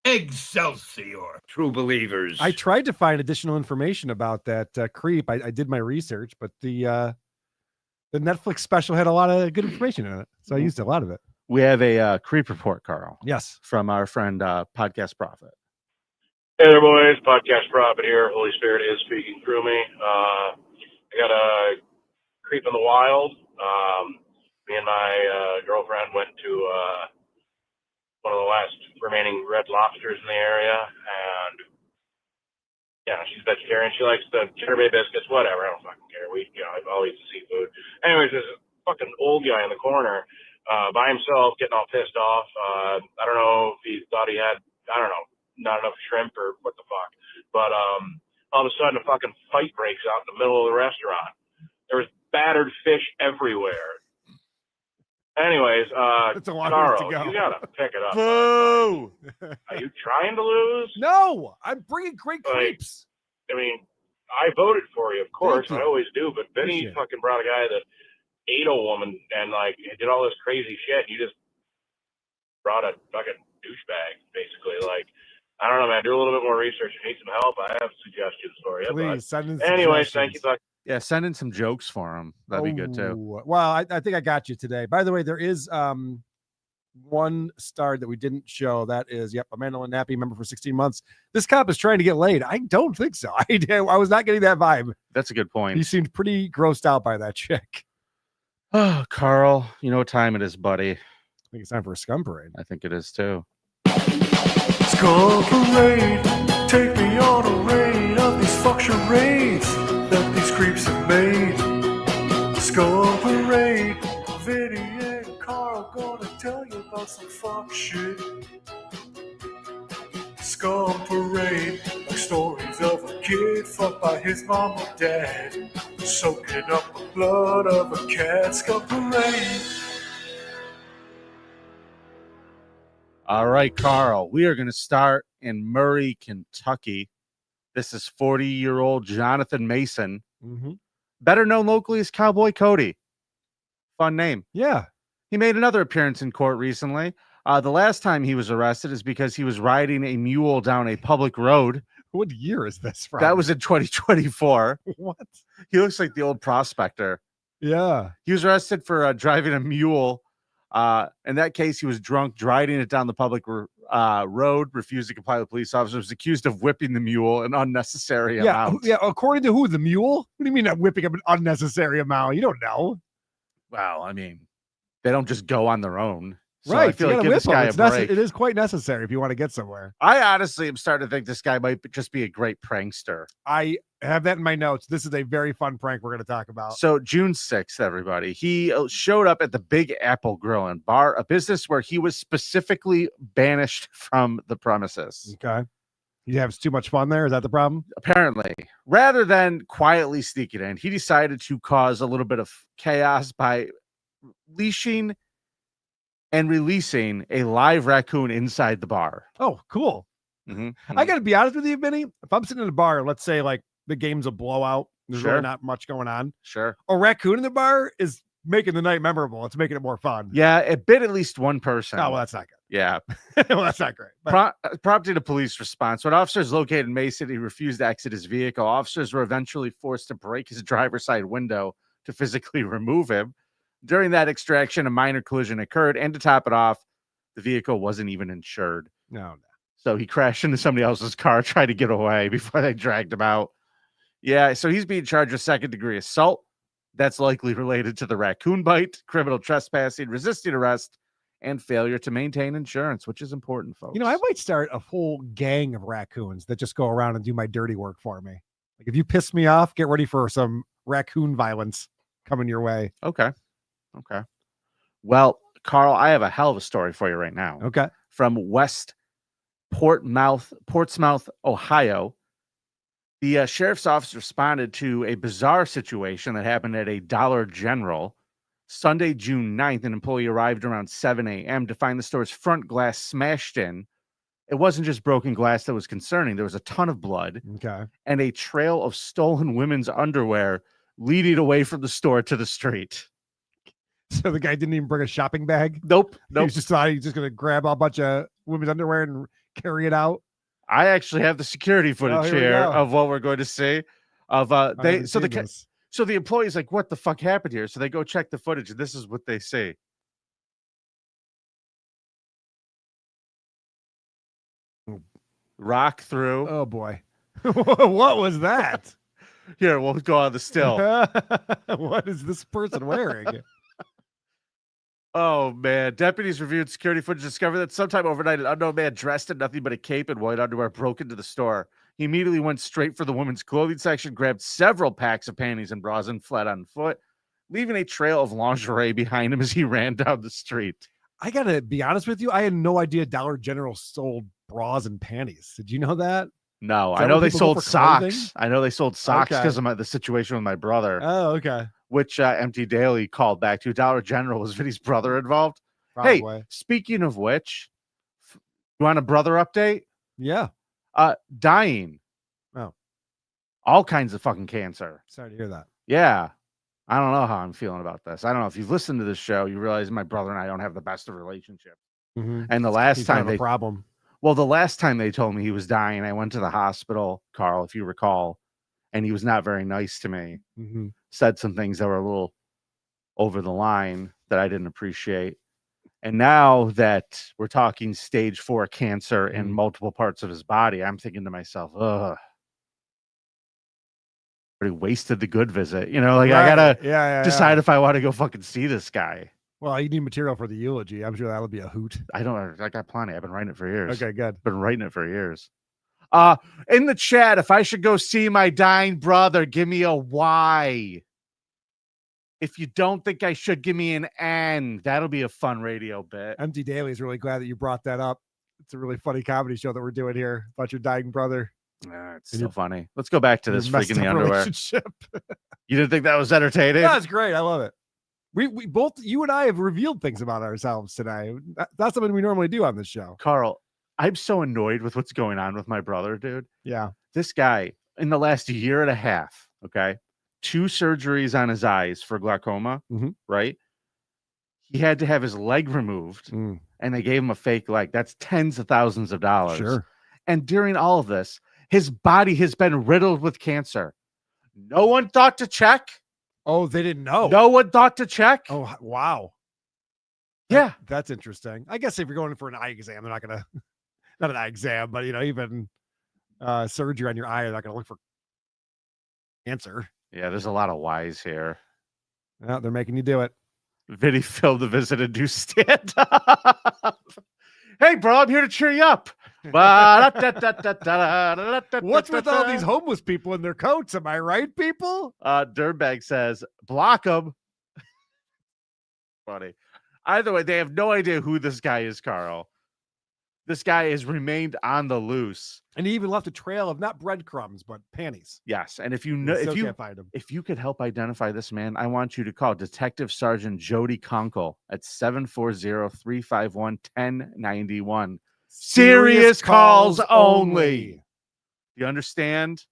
Speaker 2: Excelsior. True believers.
Speaker 3: I tried to find additional information about that creep. I did my research, but the Netflix special had a lot of good information in it, so I used a lot of it.
Speaker 4: We have a creep report, Carl.
Speaker 3: Yes.
Speaker 4: From our friend Podcast Prophet.
Speaker 8: Hey there, boys. Podcast Prophet here. Holy Spirit is speaking through me. I got a creep in the wild. Me and my girlfriend went to one of the last remaining Red Lobsters in the area, and yeah, she's vegetarian. She likes the Cheddar Bay biscuits, whatever. I don't fucking care. I'll eat the seafood. Anyways, there's a fucking old guy in the corner by himself, getting all pissed off. I don't know if he thought he had, not enough shrimp or what the fuck. But all of a sudden, a fucking fight breaks out in the middle of the restaurant. There was battered fish everywhere. Anyways,
Speaker 3: That's a long ways
Speaker 8: Carl,
Speaker 3: to go.
Speaker 8: you gotta pick it up.
Speaker 3: Boo!
Speaker 8: Are you trying to lose?
Speaker 3: No, I'm bringing great creeps.
Speaker 8: I mean, I voted for you, of course.
Speaker 3: Thank you.
Speaker 8: I always do. But Vinny
Speaker 3: Appreciate it.
Speaker 8: fucking brought a guy that ate a woman and like did all this crazy shit. You just brought a fucking douchebag, basically. Like, I don't know, man. Do a little bit more research. If you need some help, I have suggestions for you.
Speaker 3: Please send in
Speaker 8: Anyways,
Speaker 3: suggestions.
Speaker 8: thank you.
Speaker 4: Yeah, send in some jokes for him. That'd be good too.
Speaker 3: Well, I think I got you today. By the way, there is one star that we didn't show. That is, Amanda Nappy, member for 16 months. This cop is trying to get laid. I don't think so. I was not getting that vibe.
Speaker 4: That's a good point.
Speaker 3: He seemed pretty grossed out by that chick.
Speaker 4: Oh, Carl, you know what time it is, buddy.
Speaker 3: I think it's time for a scum parade.
Speaker 4: I think it is too.
Speaker 1: Scum parade, take me on a raid of these fuck charades that these creeps have made. Scum parade, Vinnie and Carl gonna tell you about some fuck shit. Scum parade, like stories of a kid fucked by his mom or dad, soaking up the blood of a cat. Scum parade.
Speaker 4: All right, Carl, we are going to start in Murray, Kentucky. This is 40-year-old Jonathan Mason, better known locally as Cowboy Cody. Fun name.
Speaker 3: Yeah.
Speaker 4: He made another appearance in court recently. The last time he was arrested is because he was riding a mule down a public road.
Speaker 3: What year is this from?
Speaker 4: That was in 2024.
Speaker 3: What?
Speaker 4: He looks like the old prospector.
Speaker 3: Yeah.
Speaker 4: He was arrested for driving a mule. In that case, he was drunk, driving it down the public road, refused to comply with police officers, was accused of whipping the mule an unnecessary amount.
Speaker 3: Yeah, according to who? The mule? What do you mean not whipping up an unnecessary amount? You don't know.
Speaker 4: Wow, I mean, they don't just go on their own. So
Speaker 3: Right.
Speaker 4: I feel
Speaker 3: you
Speaker 4: like
Speaker 3: gotta
Speaker 4: give this
Speaker 3: whip 'em.
Speaker 4: guy
Speaker 3: It's
Speaker 4: a break.
Speaker 3: it is quite necessary if you want to get somewhere.
Speaker 4: I honestly am starting to think this guy might just be a great prankster.
Speaker 3: I have that in my notes. This is a very fun prank we're going to talk about.
Speaker 4: So June 6th, everybody, he showed up at the Big Apple Grill and Bar, a business where he was specifically banished from the premises.
Speaker 3: Okay. You have too much fun there? Is that the problem?
Speaker 4: Apparently, rather than quietly sneaking in, he decided to cause a little bit of chaos by leashing and releasing a live raccoon inside the bar.
Speaker 3: Oh, cool. I got to be honest with you, Vinny. If I'm sitting in a bar, let's say like the game's a blowout, there's
Speaker 4: Sure.
Speaker 3: really not much going on.
Speaker 4: Sure.
Speaker 3: A raccoon in the bar is making the night memorable. It's making it more fun.
Speaker 4: Yeah, it bit at least one person.
Speaker 3: Oh, well, that's not good.
Speaker 4: Yeah.
Speaker 3: Well, that's not great. But
Speaker 4: Prompted a police response. When officers located Mason, he refused to exit his vehicle. Officers were eventually forced to break his driver's side window to physically remove him. During that extraction, a minor collision occurred, and to top it off, the vehicle wasn't even insured.
Speaker 3: No.
Speaker 4: So he crashed into somebody else's car, tried to get away before they dragged him out. Yeah, so he's being charged with second-degree assault. That's likely related to the raccoon bite, criminal trespassing, resisting arrest, and failure to maintain insurance, which is important, folks.
Speaker 3: You know, I might start a whole gang of raccoons that just go around and do my dirty work for me. Like if you piss me off, get ready for some raccoon violence coming your way.
Speaker 4: Okay. Well, Carl, I have a hell of a story for you right now.
Speaker 3: Okay.
Speaker 4: From West Portsmouth, Ohio. The sheriff's office responded to a bizarre situation that happened at a Dollar General. Sunday, June 9th, an employee arrived around 7 a.m. to find the store's front glass smashed in. It wasn't just broken glass that was concerning. There was a ton of blood and a trail of stolen women's underwear leading away from the store to the street.
Speaker 3: So the guy didn't even bring a shopping bag?
Speaker 4: Nope.
Speaker 3: He just thought he was just going to grab a bunch of women's underwear and carry it out.
Speaker 4: I actually have the security footage
Speaker 3: here we
Speaker 4: here
Speaker 3: go.
Speaker 4: of what we're going to see. Of so the employee's like, what the fuck happened here? So they go check the footage, and this is what they see. Rock through.
Speaker 3: Oh boy. What was that?
Speaker 4: Here, we'll go on the still.
Speaker 3: What is this person wearing?
Speaker 4: Oh man. Deputies reviewed security footage, discovered that sometime overnight an unknown man dressed in nothing but a cape and white underwear broke into the store. He immediately went straight for the women's clothing section, grabbed several packs of panties and bras, and fled on foot, leaving a trail of lingerie behind him as he ran down the street.
Speaker 3: I gotta be honest with you. I had no idea Dollar General sold bras and panties. Did you know that?
Speaker 4: No,
Speaker 3: Is that
Speaker 4: I know
Speaker 3: where
Speaker 4: they
Speaker 3: people go
Speaker 4: sold
Speaker 3: for clothing?
Speaker 4: socks. I know they sold socks
Speaker 3: Okay.
Speaker 4: because of the situation with my brother.
Speaker 3: Oh, okay.
Speaker 4: Which MT Daily called back to. Dollar General. Was Vinny's brother involved?
Speaker 3: Probably.
Speaker 4: Hey, speaking of which, you want a brother update?
Speaker 3: Yeah.
Speaker 4: Dying.
Speaker 3: Oh.
Speaker 4: All kinds of fucking cancer.
Speaker 3: Sorry to hear that.
Speaker 4: Yeah. I don't know how I'm feeling about this. I don't know if you've listened to this show, you realize my brother and I don't have the best of relationships.
Speaker 3: Mhm.
Speaker 4: And the last
Speaker 3: He's kind
Speaker 4: time
Speaker 3: of a problem.
Speaker 4: Well, the last time they told me he was dying, I went to the hospital, Carl, if you recall, and he was not very nice to me.
Speaker 3: Mhm.
Speaker 4: Said some things that were a little over the line that I didn't appreciate. And now that we're talking stage 4 cancer in multiple parts of his body, I'm thinking to myself, ugh. Already wasted the good visit. You know, like I gotta decide if I want to go fucking see this guy.
Speaker 3: Well, you need material for the eulogy. I'm sure that'll be a hoot.
Speaker 4: I got plenty. I've been writing it for years.
Speaker 3: Okay, good.
Speaker 4: Been writing it for years. In the chat, if I should go see my dying brother, give me a Y. If you don't think I should, give me an N. That'll be a fun radio bit.
Speaker 3: MD Daly is really glad that you brought that up. It's a really funny comedy show that we're doing here about your dying brother.
Speaker 4: It's so funny. Let's go back to this freak in the underwear.
Speaker 3: Relationship.
Speaker 4: You didn't think that was entertaining?
Speaker 3: That's great. I love it. We both, you and I, have revealed things about ourselves today. That's something we normally do on this show.
Speaker 4: Carl, I'm so annoyed with what's going on with my brother, dude.
Speaker 3: Yeah.
Speaker 4: This guy, in the last year and a half, okay, 2 surgeries on his eyes for glaucoma, right? He had to have his leg removed, and they gave him a fake leg. That's tens of thousands of dollars.
Speaker 3: Sure.
Speaker 4: And during all of this, his body has been riddled with cancer. No one thought to check.
Speaker 3: Oh, they didn't know.
Speaker 4: No one thought to check.
Speaker 3: Oh, wow.
Speaker 4: Yeah.
Speaker 3: That's interesting. I guess if you're going for an eye exam, they're not going to, not an eye exam, but, you know, even surgery on your eye, they're not going to look for cancer.
Speaker 4: Yeah, there's a lot of Y's here.
Speaker 3: Yeah, they're making you do it.
Speaker 4: Vinny filmed the visit and do stand up. Hey, bro, I'm here to cheer you up. What's
Speaker 3: with all these homeless people in their coats? Am I right, people?
Speaker 4: Dirtbag says, block them. Funny. Either way, they have no idea who this guy is, Carl. This guy has remained on the loose.
Speaker 3: And he even left a trail of not breadcrumbs, but panties.
Speaker 4: Yes. And if you know,
Speaker 3: can't find him.
Speaker 4: If you could help identify this man, I want you to call Detective Sergeant Jody Conkle at 740-351-1091. Serious calls only. You understand?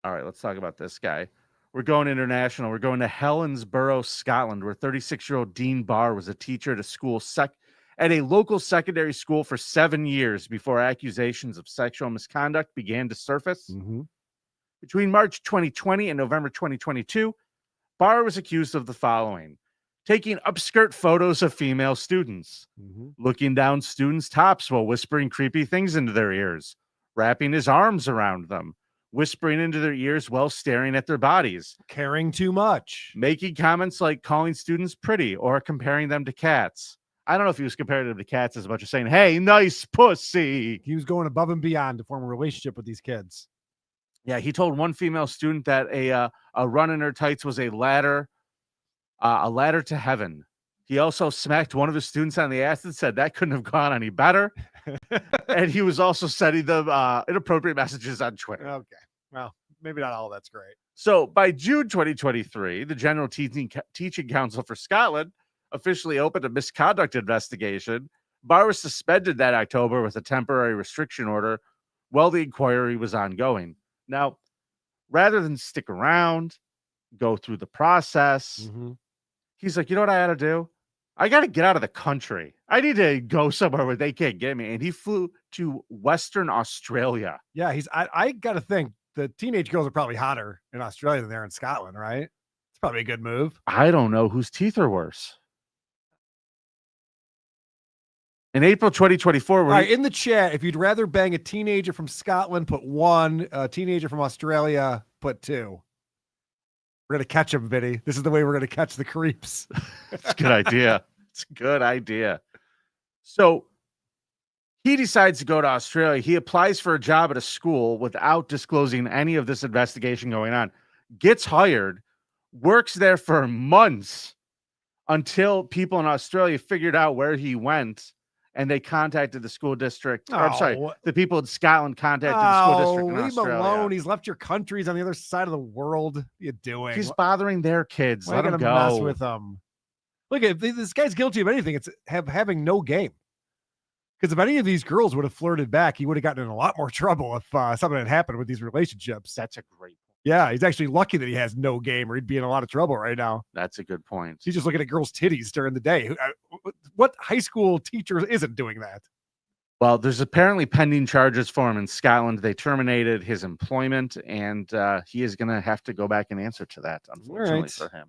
Speaker 4: All right, let's talk about this guy. We're going international. We're going to Helensburgh, Scotland, where 36-year-old Dean Barr was a teacher at at a local secondary school for 7 years before accusations of sexual misconduct began to surface. Between March 2020 and November 2022, Barr was accused of the following: taking upskirt photos of female students, looking down students' tops while whispering creepy things into their ears, wrapping his arms around them, whispering into their ears while staring at their bodies,
Speaker 3: caring too much,
Speaker 4: making comments like calling students pretty or comparing them to cats. I don't know if he was comparing them to cats as much as saying, hey, nice pussy.
Speaker 3: He was going above and beyond to form a relationship with these kids.
Speaker 4: Yeah, he told one female student that a run in her tights was a ladder to heaven. He also smacked one of his students on the ass and said that couldn't have gone any better. And he was also sending them inappropriate messages on Twitter.
Speaker 3: Okay. Well, maybe not all that's great.
Speaker 4: So by June 2023, the General Teaching Council for Scotland officially opened a misconduct investigation. Barr was suspended that October with a temporary restriction order while the inquiry was ongoing. Now, rather than stick around, go through the process, he's like, you know what I ought to do? I got to get out of the country. I need to go somewhere where they can't get me. And he flew to Western Australia.
Speaker 3: Yeah, I got to think the teenage girls are probably hotter in Australia than they're in Scotland, right? It's probably a good move.
Speaker 4: I don't know whose teeth are worse. In April 2024,
Speaker 3: all right, in the chat, if you'd rather bang a teenager from Scotland, put 1. A teenager from Australia, put 2. We're going to catch them, Vinny. This is the way we're going to catch the creeps.
Speaker 4: It's a good idea. It's a good idea. So he decides to go to Australia. He applies for a job at a school without disclosing any of this investigation going on. Gets hired, works there for months until people in Australia figured out where he went. And they contacted the school district. The people in Scotland contacted the school district in Australia.
Speaker 3: Leave him alone. He's left your country. He's on the other side of the world. What are you doing?
Speaker 4: He's bothering their kids.
Speaker 3: Let him go. Mess with them. Look, if this guy's guilty of anything, it's having no game. Because if any of these girls would have flirted back, he would have gotten in a lot more trouble if something had happened with these relationships.
Speaker 4: That's a great point.
Speaker 3: Yeah, he's actually lucky that he has no game, or he'd be in a lot of trouble right now.
Speaker 4: That's a good point.
Speaker 3: He's just looking at girls' titties during the day. What high school teacher isn't doing that?
Speaker 4: Well, there's apparently pending charges for him in Scotland. They terminated his employment, and he is going to have to go back and answer to that, unfortunately, for him.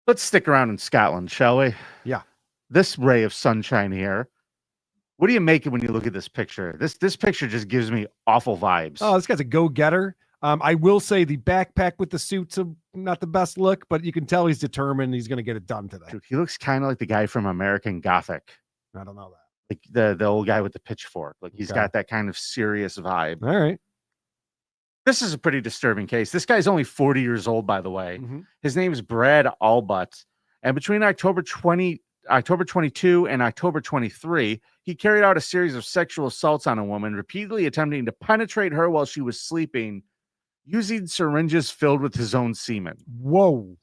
Speaker 4: Let's stick around in Scotland, shall we?
Speaker 3: Yeah.
Speaker 4: This ray of sunshine here. What do you make it when you look at this picture? This picture just gives me awful vibes.
Speaker 3: Oh, this guy's a go-getter. I will say the backpack with the suit's not the best look, but you can tell he's determined. He's going to get it done today.
Speaker 4: Dude, he looks kind of like the guy from American Gothic.
Speaker 3: I don't know that.
Speaker 4: Like the old guy with the pitchfork. Like he's
Speaker 3: Okay.
Speaker 4: got that kind of serious vibe.
Speaker 3: All right.
Speaker 4: This is a pretty disturbing case. This guy's only 40 years old, by the way.
Speaker 3: Mm-hmm.
Speaker 4: His name is Brad Allbutt. And between October 22 and October 23, he carried out a series of sexual assaults on a woman, repeatedly attempting to penetrate her while she was sleeping, using syringes filled with his own semen.
Speaker 3: Whoa.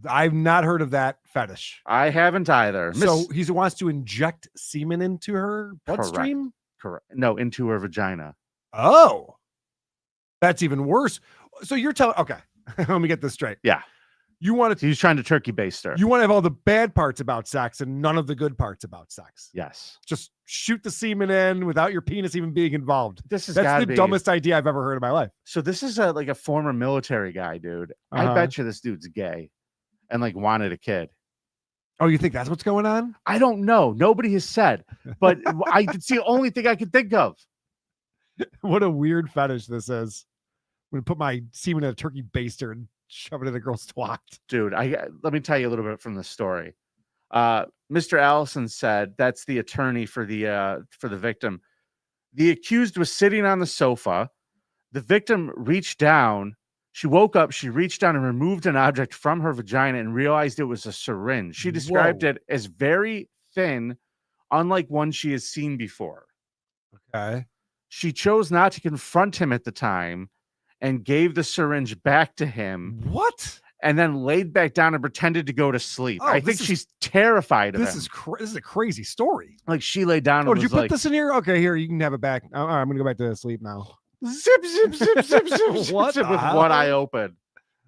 Speaker 3: I've not heard of that fetish.
Speaker 4: I haven't either.
Speaker 3: So he wants to inject semen into her bloodstream?
Speaker 4: Correct. No, into her vagina.
Speaker 3: Oh. That's even worse. So you're telling, okay, let me get this straight.
Speaker 4: Yeah.
Speaker 3: You want to,
Speaker 4: he's trying to turkey baste her.
Speaker 3: You want to have all the bad parts about sex and none of the good parts about sex.
Speaker 4: Yes.
Speaker 3: Just shoot the semen in without your penis even being involved.
Speaker 4: That's
Speaker 3: the dumbest idea I've ever heard in my life.
Speaker 4: So this is like a former military guy, dude. I
Speaker 3: Uh-huh.
Speaker 4: bet you this dude's gay and like wanted a kid.
Speaker 3: Oh, you think that's what's going on?
Speaker 4: I don't know. Nobody has said, but it's the only thing I could think of.
Speaker 3: What a weird fetish this is. I'm going to put my semen in a turkey baster and shove it in a girl's twat.
Speaker 4: Dude, let me tell you a little bit from the story. Mr. Allison said, that's the attorney for the victim. The accused was sitting on the sofa. The victim reached down. She woke up. She reached down and removed an object from her vagina and realized it was a syringe. She described it as very thin, unlike one she has seen before.
Speaker 3: Okay.
Speaker 4: She chose not to confront him at the time and gave the syringe back to him.
Speaker 3: What?
Speaker 4: And then laid back down and pretended to go to sleep.
Speaker 3: Oh,
Speaker 4: I think she's terrified of him.
Speaker 3: This is a crazy story.
Speaker 4: Like she laid down.
Speaker 3: Oh,
Speaker 4: and
Speaker 3: did you
Speaker 4: was
Speaker 3: put
Speaker 4: like,
Speaker 3: this in here? Okay, here, you can have it back. All right, I'm going to go back to sleep now.
Speaker 4: Zip, zip, zip, zip, zip,
Speaker 3: What
Speaker 4: zip
Speaker 3: the
Speaker 4: with
Speaker 3: hell?
Speaker 4: one eye open.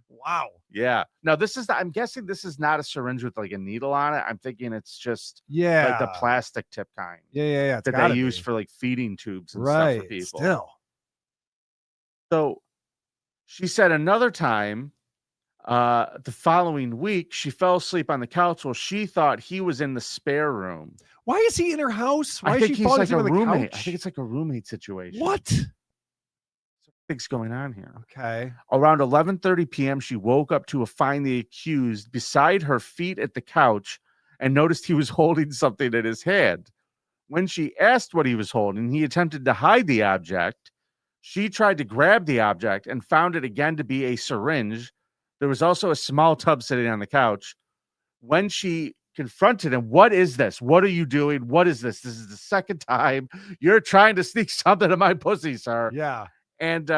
Speaker 3: Wow.
Speaker 4: Yeah. No, I'm guessing this is not a syringe with like a needle on it. I'm thinking it's just like the
Speaker 3: Yeah.
Speaker 4: plastic tip kind
Speaker 3: Yeah. It's
Speaker 4: that
Speaker 3: gotta
Speaker 4: they use
Speaker 3: be.
Speaker 4: for like feeding tubes and stuff for
Speaker 3: Right.
Speaker 4: people.
Speaker 3: Still.
Speaker 4: So she said another time, the following week, she fell asleep on the couch while she thought he was in the spare room.
Speaker 3: Why is he in her house? Why
Speaker 4: I
Speaker 3: is
Speaker 4: think
Speaker 3: she
Speaker 4: he's
Speaker 3: falling
Speaker 4: like a
Speaker 3: asleep on the
Speaker 4: roommate. I
Speaker 3: couch?
Speaker 4: think it's like a roommate situation.
Speaker 3: What?
Speaker 4: Something's going on here.
Speaker 3: Okay.
Speaker 4: Around 11:30 p.m., she woke up to find the accused beside her feet at the couch and noticed he was holding something in his hand. When she asked what he was holding, he attempted to hide the object. She tried to grab the object and found it again to be a syringe. There was also a small tub sitting on the couch. When she confronted him, what is this? What are you doing? What is this? This is the second time you're trying to sneak something in my pussy, sir.
Speaker 3: Yeah.
Speaker 4: And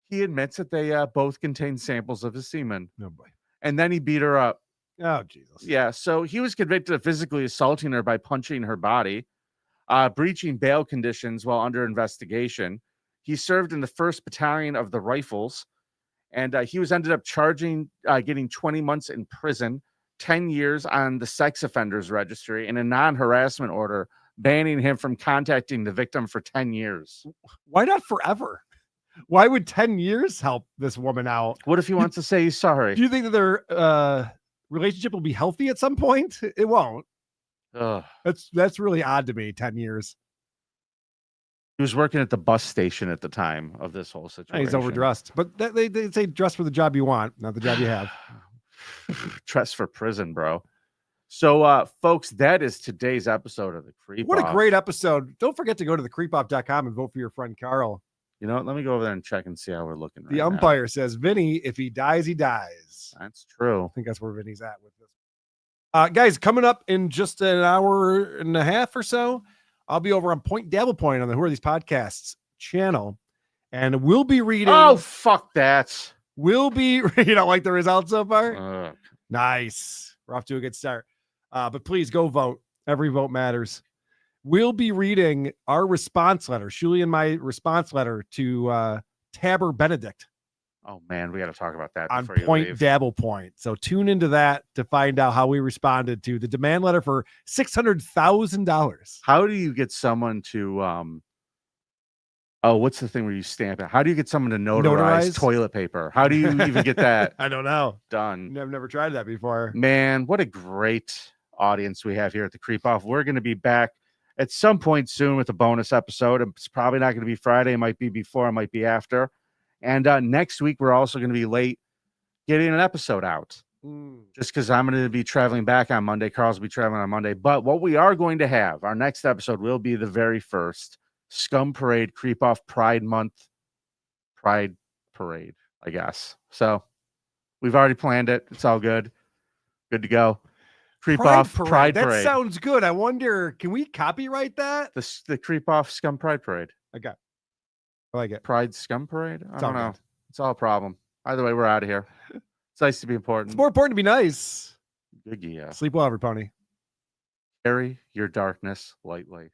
Speaker 4: he admits that they both contain samples of his semen.
Speaker 3: No boy.
Speaker 4: And then he beat her up.
Speaker 3: Oh, Jesus.
Speaker 4: Yeah. So he was convicted of physically assaulting her by punching her body, breaching bail conditions while under investigation. He served in the 1st Battalion of the Rifles, and he was ended up getting 20 months in prison, 10 years on the sex offenders registry, and a non-harassment order banning him from contacting the victim for 10 years.
Speaker 3: Why not forever? Why would 10 years help this woman out?
Speaker 4: What if he wants to say he's sorry?
Speaker 3: Do you think that their relationship will be healthy at some point? It won't.
Speaker 4: Ugh.
Speaker 3: That's really odd to me. 10 years.
Speaker 4: He was working at the bus station at the time of this whole situation.
Speaker 3: He's overdressed, but they say dress for the job you want, not the job you have.
Speaker 4: Dress for prison, bro. So, folks, that is today's episode of the Creep
Speaker 3: What
Speaker 4: Off.
Speaker 3: a great episode. Don't forget to go to thecreepoff.com and vote for your friend Carl.
Speaker 4: You know what? Let me go over there and check and see how we're looking right
Speaker 3: The
Speaker 4: now.
Speaker 3: umpire says, Vinny, if he dies, he dies.
Speaker 4: That's true.
Speaker 3: I think that's where Vinny's at with this. Guys, coming up in just an hour and a half or so, I'll be over on Point Dabble Point on the Who Are These Podcasts channel, and we'll be reading.
Speaker 4: Oh, fuck that.
Speaker 3: We'll be, you don't like the results so far?
Speaker 4: Ugh.
Speaker 3: Nice. We're off to a good start. But please go vote. Every vote matters. We'll be reading our response letter, Shuli and my response letter to Tabber Benedict
Speaker 4: Oh, man, we got to talk about that
Speaker 3: on
Speaker 4: before you
Speaker 3: Point
Speaker 4: leave.
Speaker 3: Dabble Point. So tune into that to find out how we responded to the demand letter for $600,000.
Speaker 4: How do you get someone to Oh, what's the thing where you stamp it? How do you get someone to notarize toilet paper? How do you even get that?
Speaker 3: I don't know.
Speaker 4: Done.
Speaker 3: I've never tried that before.
Speaker 4: Man, what a great audience we have here at the Creep Off. We're going to be back at some point soon with a bonus episode. It's probably not going to be Friday. It might be before. It might be after. And next week, we're also going to be late getting an episode out. Just because I'm going to be traveling back on Monday. Carl's will be traveling on Monday. But what we are going to have, our next episode will be the very first Scum Parade Creep Off Pride Month Pride Parade, I guess. So we've already planned it. It's all good. Good to go. Creep Off Pride Parade.
Speaker 3: That sounds good. I wonder, can we copyright that?
Speaker 4: The Creep Off Scum Pride Parade.
Speaker 3: Okay. I like it.
Speaker 4: Pride Scum Parade? I don't know.
Speaker 3: Good.
Speaker 4: It's all a problem. Either way, we're out of here. It's nice to be important.
Speaker 3: It's more important to be nice.
Speaker 4: Good, yeah.
Speaker 3: Sleep well, everybody.
Speaker 4: Carry your darkness lightly.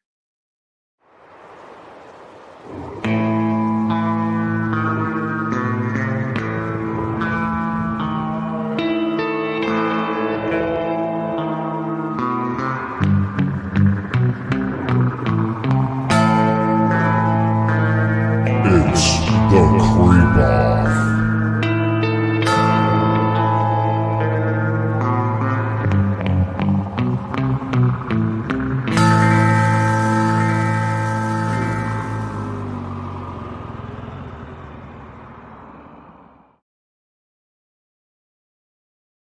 Speaker 9: It's the Creep Off.